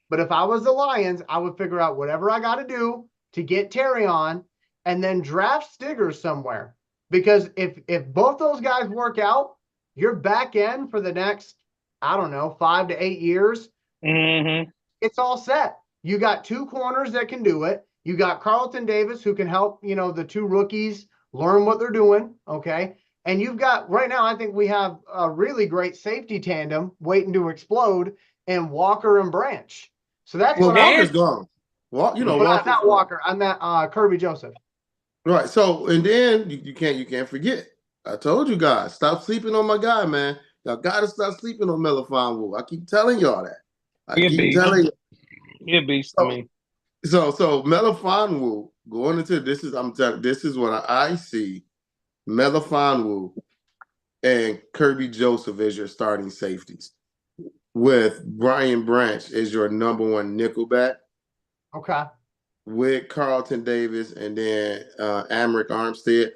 But if I was the Lions, I would figure out whatever I got to do to get Terrion and then draft Stigers somewhere. Because if both those guys work out, your back end for the next, I don't know, 5 to 8 years, it's all set. You got 2 corners that can do it. You got Carlton Davis who can help, the 2 rookies learn what they're doing, okay? And you've got, right now, I think we have a really great safety tandem waiting to explode in Walker and Branch. So that's what Walker's gone. Not Walker. I meant Kirby Joseph. Right. So, and then you can't forget. I told you guys, stop sleeping on my guy, man. Y'all got to stop sleeping on Melifonwu. I keep telling y'all that. I keep telling you. You're a beast to me. So Melifonwu going into this is what I see. Melifonwu and Kirby Joseph as your starting safeties, with Brian Branch as your number 1 nickelback. Okay. With Carlton Davis and then Amrik Armstead,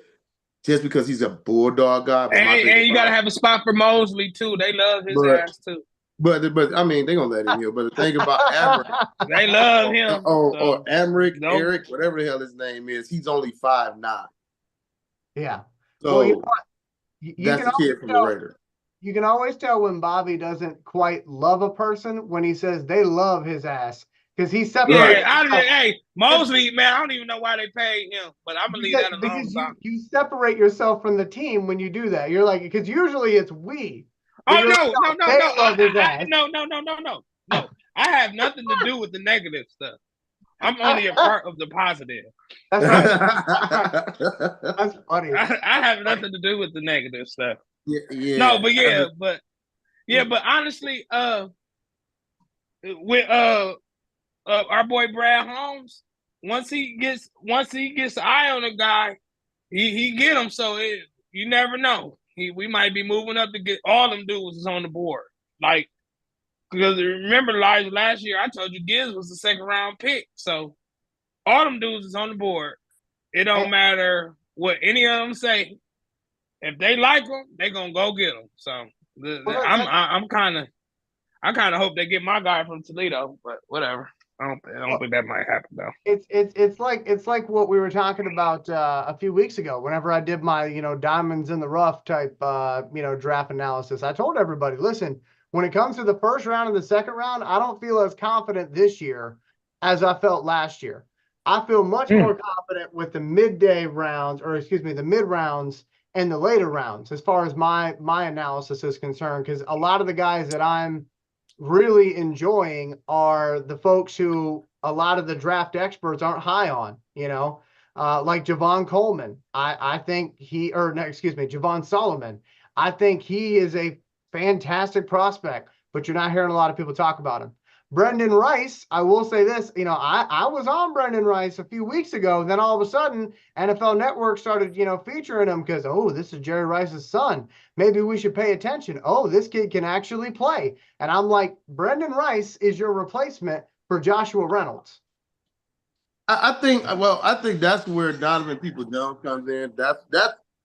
just because he's a Bulldog guy. And you got to have a spot for Mosley, too. They love his ass, too. But I mean, they're going to let him heal. But the thing about Amrik. They love him. Or Amrik, Eric, whatever the hell his name is, he's only 5'9". Yeah. So well, you know what? that's the kid from the Raiders. You can always tell when Bobby doesn't quite love a person when he says they love his ass. Because he separated. Yeah, hey, Mosley, man, I don't even know why they paid him, but I'm gonna leave that alone. Because you separate yourself from the team when you do that. You're like, because usually it's we. Oh no. I have nothing to do with the negative stuff. I'm only a part of the positive. That's right. That's funny. I have nothing to do with the negative stuff. Yeah. No, but but honestly, with our boy Brad Holmes, once he gets the eye on the guy, he get him. So you never know. We might be moving up to get all them dudes is on the board. Like, because remember last year I told you Gibbs was the 2nd round pick. So all them dudes is on the board. It don't matter what any of them say. If they like them, they gonna go get them. So I kind of hope they get my guy from Toledo, but whatever. I don't think that might happen though. It's like what we were talking about a few weeks ago. Whenever I did my diamonds in the rough type draft analysis, I told everybody, listen, when it comes to the first round and the second round, I don't feel as confident this year as I felt last year. I feel much more confident with the midday rounds, or excuse me, the mid rounds and the later rounds, as far as my analysis is concerned, because a lot of the guys that I'm really enjoying are the folks who a lot of the draft experts aren't high on, like Javon Coleman. I think Javon Solomon. I think he is a fantastic prospect, but you're not hearing a lot of people talk about him. Brendan Rice, I will say this, I was on Brendan Rice a few weeks ago. Then all of a sudden, NFL Network started, featuring him because, oh, this is Jerry Rice's son. Maybe we should pay attention. Oh, this kid can actually play. And I'm like, Brendan Rice is your replacement for Joshua Reynolds. I think that's where Donovan Peoples-Jones comes in. That's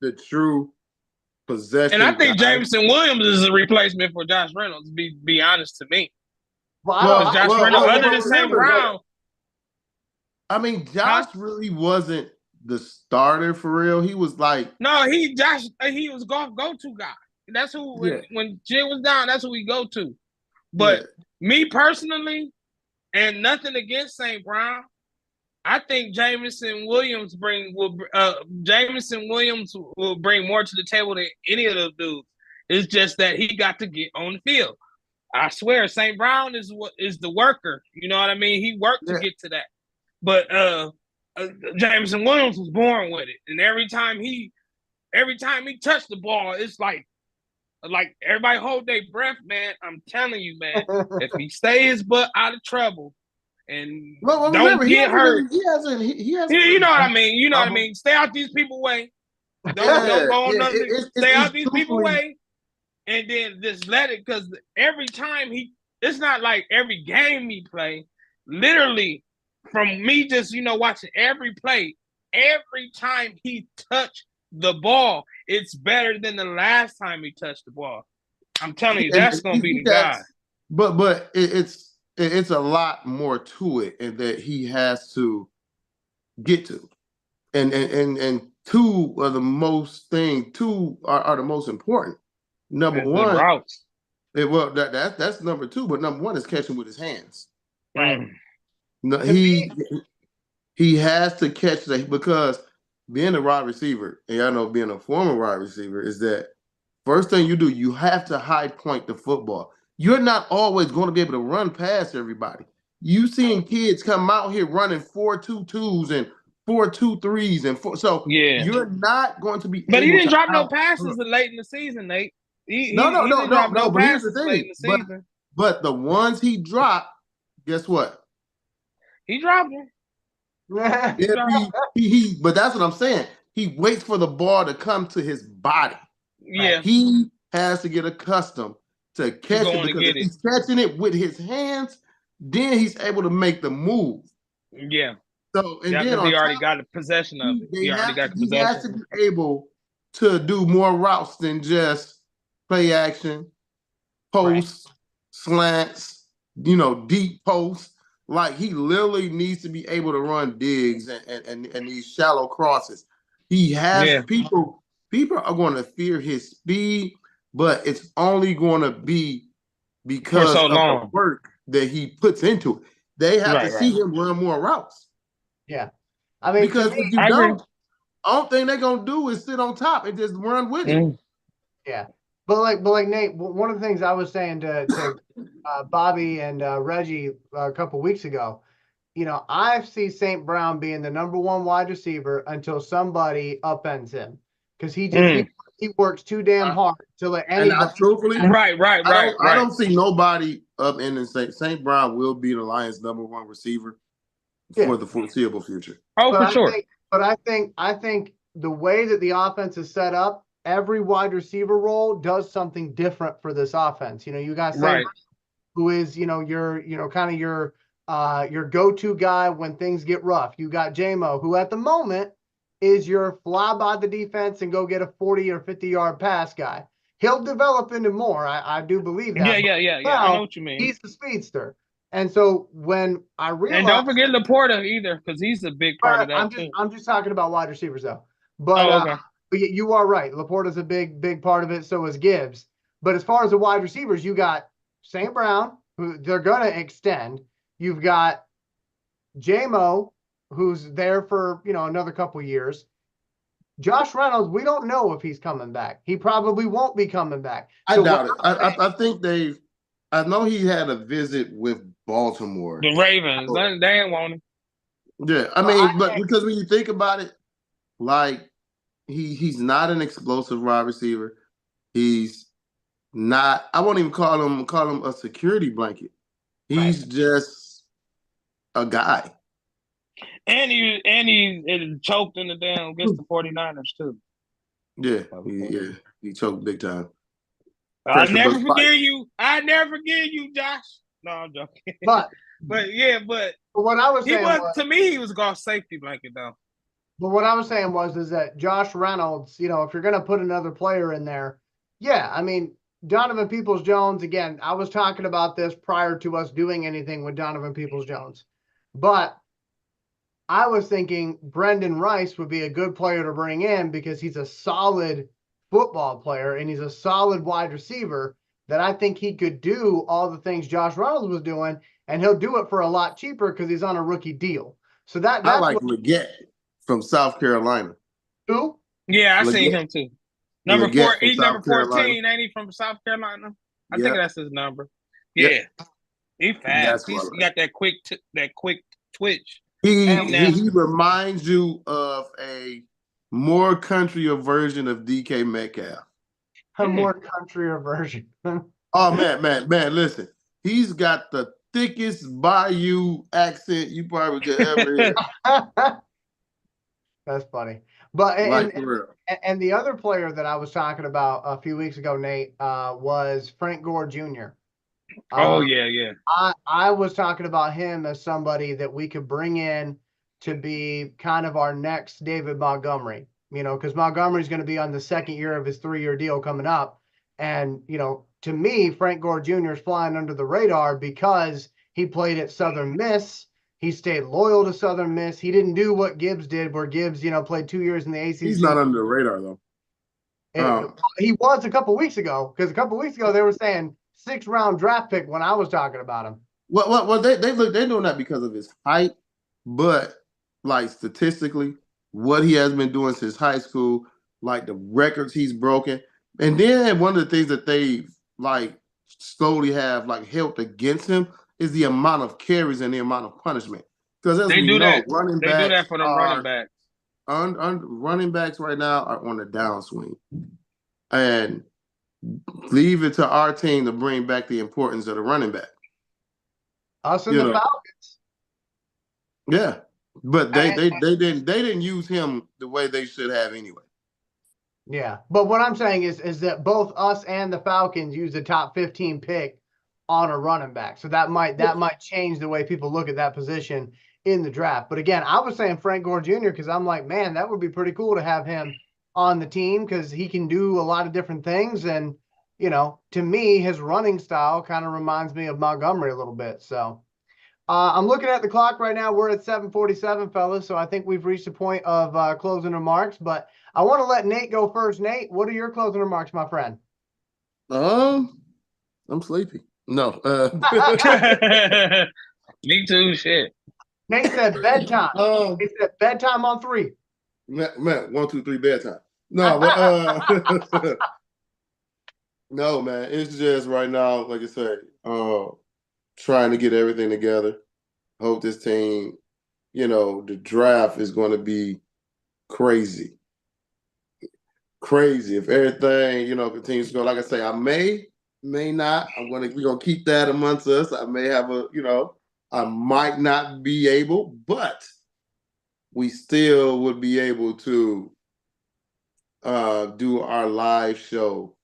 the true possession. And I think guy. Jameson Williams is a replacement for Josh Reynolds. Be honest to me. Well, Josh Reynolds, other than St. Brown. I mean, Josh really wasn't the starter for real. He was like he was go-to guy. That's who when Jim was down, that's who we go to. But me personally, and nothing against St. Brown, I think Jameson Williams will bring more to the table than any of those dudes. It's just that he got to get on the field. I swear, St. Brown is the worker. You know what I mean? He worked to get to that. But Jameson Williams was born with it, and every time he touched the ball, it's like everybody hold their breath, man. I'm telling you, man. If he stays but out of trouble and don't get hurt, he hasn't. You know what I mean? You know what I mean? Stay out these people way. Don't go on nothing. Stay out these people way. And then just let it, because every time it's not like every game he play. Literally, from me just watching every play, every time he touched the ball, it's better than the last time he touched the ball. I'm telling you, that's gonna be the guy. But it's a lot more to it, and that he has to get to, and two are the most important. Number one, routes. That's number two, but number one is catching with his hands. Right. No, he has to catch that, because being a wide receiver, and I know being a former wide receiver, is that first thing you do, you have to high point the football. You're not always going to be able to run past everybody. You seeing kids come out here running 4.22s and 4.23s and 4. So you're not going to be. But he didn't drop no passes late in the season, Nate. No. But here's the thing. But the ones he dropped, guess what? He dropped them. But that's what I'm saying. He waits for the ball to come to his body. Yeah. He has to get accustomed to catch it, because if he's catching it with his hands, then he's able to make the move. Yeah. So and then he already got the possession of it. He already got the possession. He has to be able to do more routes than just play action, posts, slants, deep posts. Like, he literally needs to be able to run digs and these shallow crosses. He has people are going to fear his speed, but it's only going to be because of the work that he puts into it. They have to see him run more routes. Yeah. I mean, because if you don't, all thing they're going to do is sit on top and just run with it. Yeah. But like Nate, one of the things I was saying to Bobby and Reggie a couple weeks ago, I see St. Brown being the number one wide receiver until somebody upends him, because he works too damn hard to let anybody. I don't see nobody upending St. Brown will be the Lions' number one receiver for the foreseeable future. Oh, for sure. But I think the way that the offense is set up, every wide receiver role does something different for this offense. You got St. who is, your kind of your go-to guy when things get rough. You got J-Mo, who at the moment is your fly by the defense and go get a 40 or 50-yard pass guy. He'll develop into more. I do believe that. Yeah. I know what you mean. He's the speedster. And so when I And realized, don't forget Laporta either, because he's a big part of that too. I'm just talking about wide receivers though. But Oh, okay. you are right. Laporta's a big part of it. So is Gibbs. But as far as the wide receivers, you got St. Brown, who they're gonna extend. You've got JMO, who's there for another couple years. Josh Reynolds, we don't know if he's coming back. He probably won't be coming back. I So doubt it. I think I know he had a visit with Baltimore. The Ravens, they ain't want him. Yeah, I mean, but because when you think about it, like he's not an explosive wide receiver. He's not. I won't even call him a security blanket. He's just a guy. And he choked in the damn against the 49ers too. Yeah, he choked big time. I never forgive you, Josh. No, I'm joking. But what I was saying to me, he was a safety blanket though. But what I was saying is that Josh Reynolds, if you're going to put another player in there, yeah, I mean, Donovan Peoples-Jones, again, I was talking about this prior to us doing anything with Donovan Peoples-Jones. But I was thinking Brendan Rice would be a good player to bring in because he's a solid football player and he's a solid wide receiver that I think he could do all the things Josh Reynolds was doing, and he'll do it for a lot cheaper because he's on a rookie deal. So that's I like Leggett from South Carolina. Who? Yeah, I seen him too. Number Leggett 4, he's number 14, Carolina. ain't he, from South Carolina? I think that's his number. Yeah, he fast. He's got that quick twitch. He reminds you of a more countryer version of DK Metcalf. A more countryer version. Oh man! Listen, he's got the thickest Bayou accent you probably could ever hear. That's funny. But and the other player that I was talking about a few weeks ago, Nate, was Frank Gore Jr. Oh yeah. I was talking about him as somebody that we could bring in to be kind of our next David Montgomery, because Montgomery's going to be on the second year of his 3-year deal coming up. And, to me, Frank Gore Jr. is flying under the radar because he played at Southern Miss. He stayed loyal to Southern Miss. He didn't do what Gibbs did, where Gibbs, played 2 years in the ACC. He's not under the radar, though. He was a couple weeks ago, because a couple weeks ago they were saying 6th-round draft pick when I was talking about him. Well, they're doing that because of his height, but like statistically, what he has been doing since high school, like the records he's broken, and then one of the things that they slowly have helped against him is the amount of carries and the amount of punishment. Because as we know, running backs, they do that for the running backs. Running backs right now are on the downswing, and leave it to our team to bring back the importance of the running back. Us and the Falcons. Yeah, but they didn't use him the way they should have anyway. Yeah, but what I'm saying is that both us and the Falcons use a top 15 pick on a running back, so that might change the way people look at that position in the draft. But again, I was saying Frank Gore Jr. because I'm like, man, that would be pretty cool to have him on the team because he can do a lot of different things. And, to me, his running style kind of reminds me of Montgomery a little bit. So I'm looking at the clock right now. We're at 7:47, fellas. So I think we've reached the point of closing remarks. But I want to let Nate go first. Nate, what are your closing remarks, my friend? I'm sleepy. No. Me too, shit. Nate said bedtime. He said bedtime on 3. Man, 1, 2, 3 bedtime. No, but no, man. It's just right now, like I said, trying to get everything together. Hope this team, the draft is going to be crazy. Crazy. If everything, continues to go, like I say, I may not. We're gonna keep that amongst us. I may have I might not be able, but we still would be able to do our live show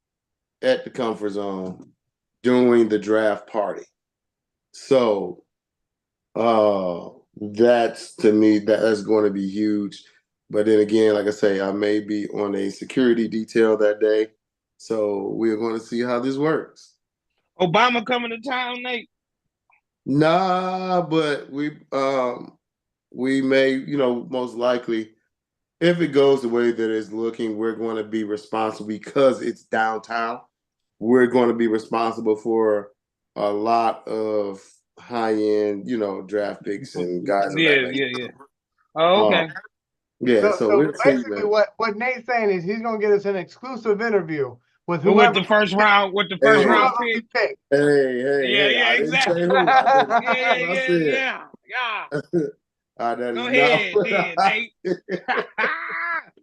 at the Comfort Zone during the draft party. So that's, to me, that's going to be huge. But then again, like I say, I may be on a security detail that day. So we're going to see how this works. Obama coming to town, Nate? Nah, but we may, most likely, if it goes the way that it's looking, we're going to be responsible because it's downtown. We're going to be responsible for a lot of high-end, draft picks and guys of that Yeah, nature. yeah, yeah. Oh, okay. Yeah, so So we'll see, basically, man. what Nate's saying is he's going to get us an exclusive interview with With whoever the first round, we pick. pick. Yeah, yeah, I didn't say exactly. who. Yeah, I yeah, said, yeah, yeah. that Go is not ahead, what then, I. Nate.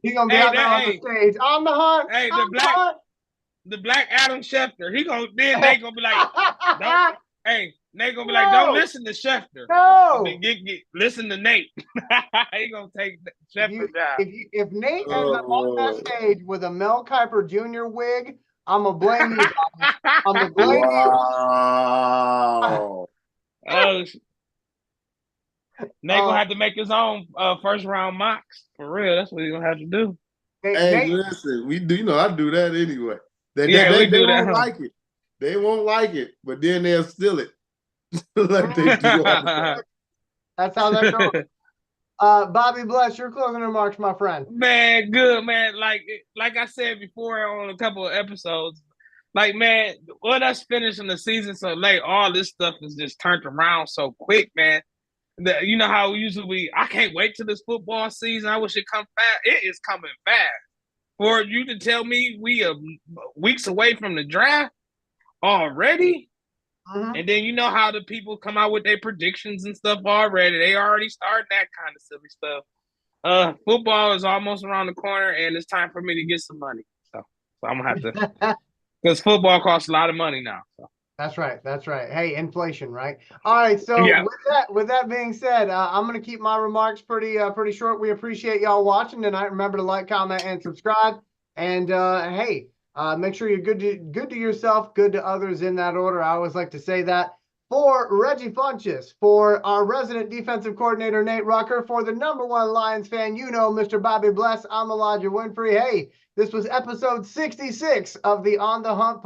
He's going to be Hey, out there on the stage. On the hunt. hey, On the hunt. the black Adam Schefter. They gonna be like, don't. Hey, Nate gonna be like, No. don't listen to Schefter. No. Listen to Nate. He gonna take Schefter's job. If Nate ends up on that stage with a Mel Kiper Jr. wig, I'm going to blame you, Bobby. I'm going to blame Wow. Oh, Nate gonna have to make his own first round mocks for real. That's what he's gonna have to do. you. Hey, Nate, listen, we do. I do that anyway. They We do won't that. like it. They won't like it, but then they'll steal it like they do all the time. that's how that goes. Bobby Bless, your closing remarks, my friend. Man, good man. Like I said before on a couple of episodes, like man, with us finishing the season so late, all this stuff is just turned around so quick, man. You know how usually I can't wait till this football season. I wish it come fast. It is coming fast. For you to tell me we are weeks away from the draft already, and then you know how the people come out with their predictions and stuff already. They already started that kind of silly stuff. Football is almost around the corner, and it's time for me to get some money. So I'm gonna have to, because football costs a lot of money now. So. That's right. That's right. Hey, inflation, right? All right. So Yeah. with that being said, I'm going to keep my remarks pretty short. We appreciate y'all watching tonight. Remember to like, comment, and subscribe. And hey, make sure you're good to yourself, good to others in that order. I always like to say that. For Reggie Funches, for our resident defensive coordinator, Nate Rucker, for the #1 Lions fan, Mr. Bobby Bless, I'm Elijah Winfrey. Hey, this was episode 66 of the On the Hunt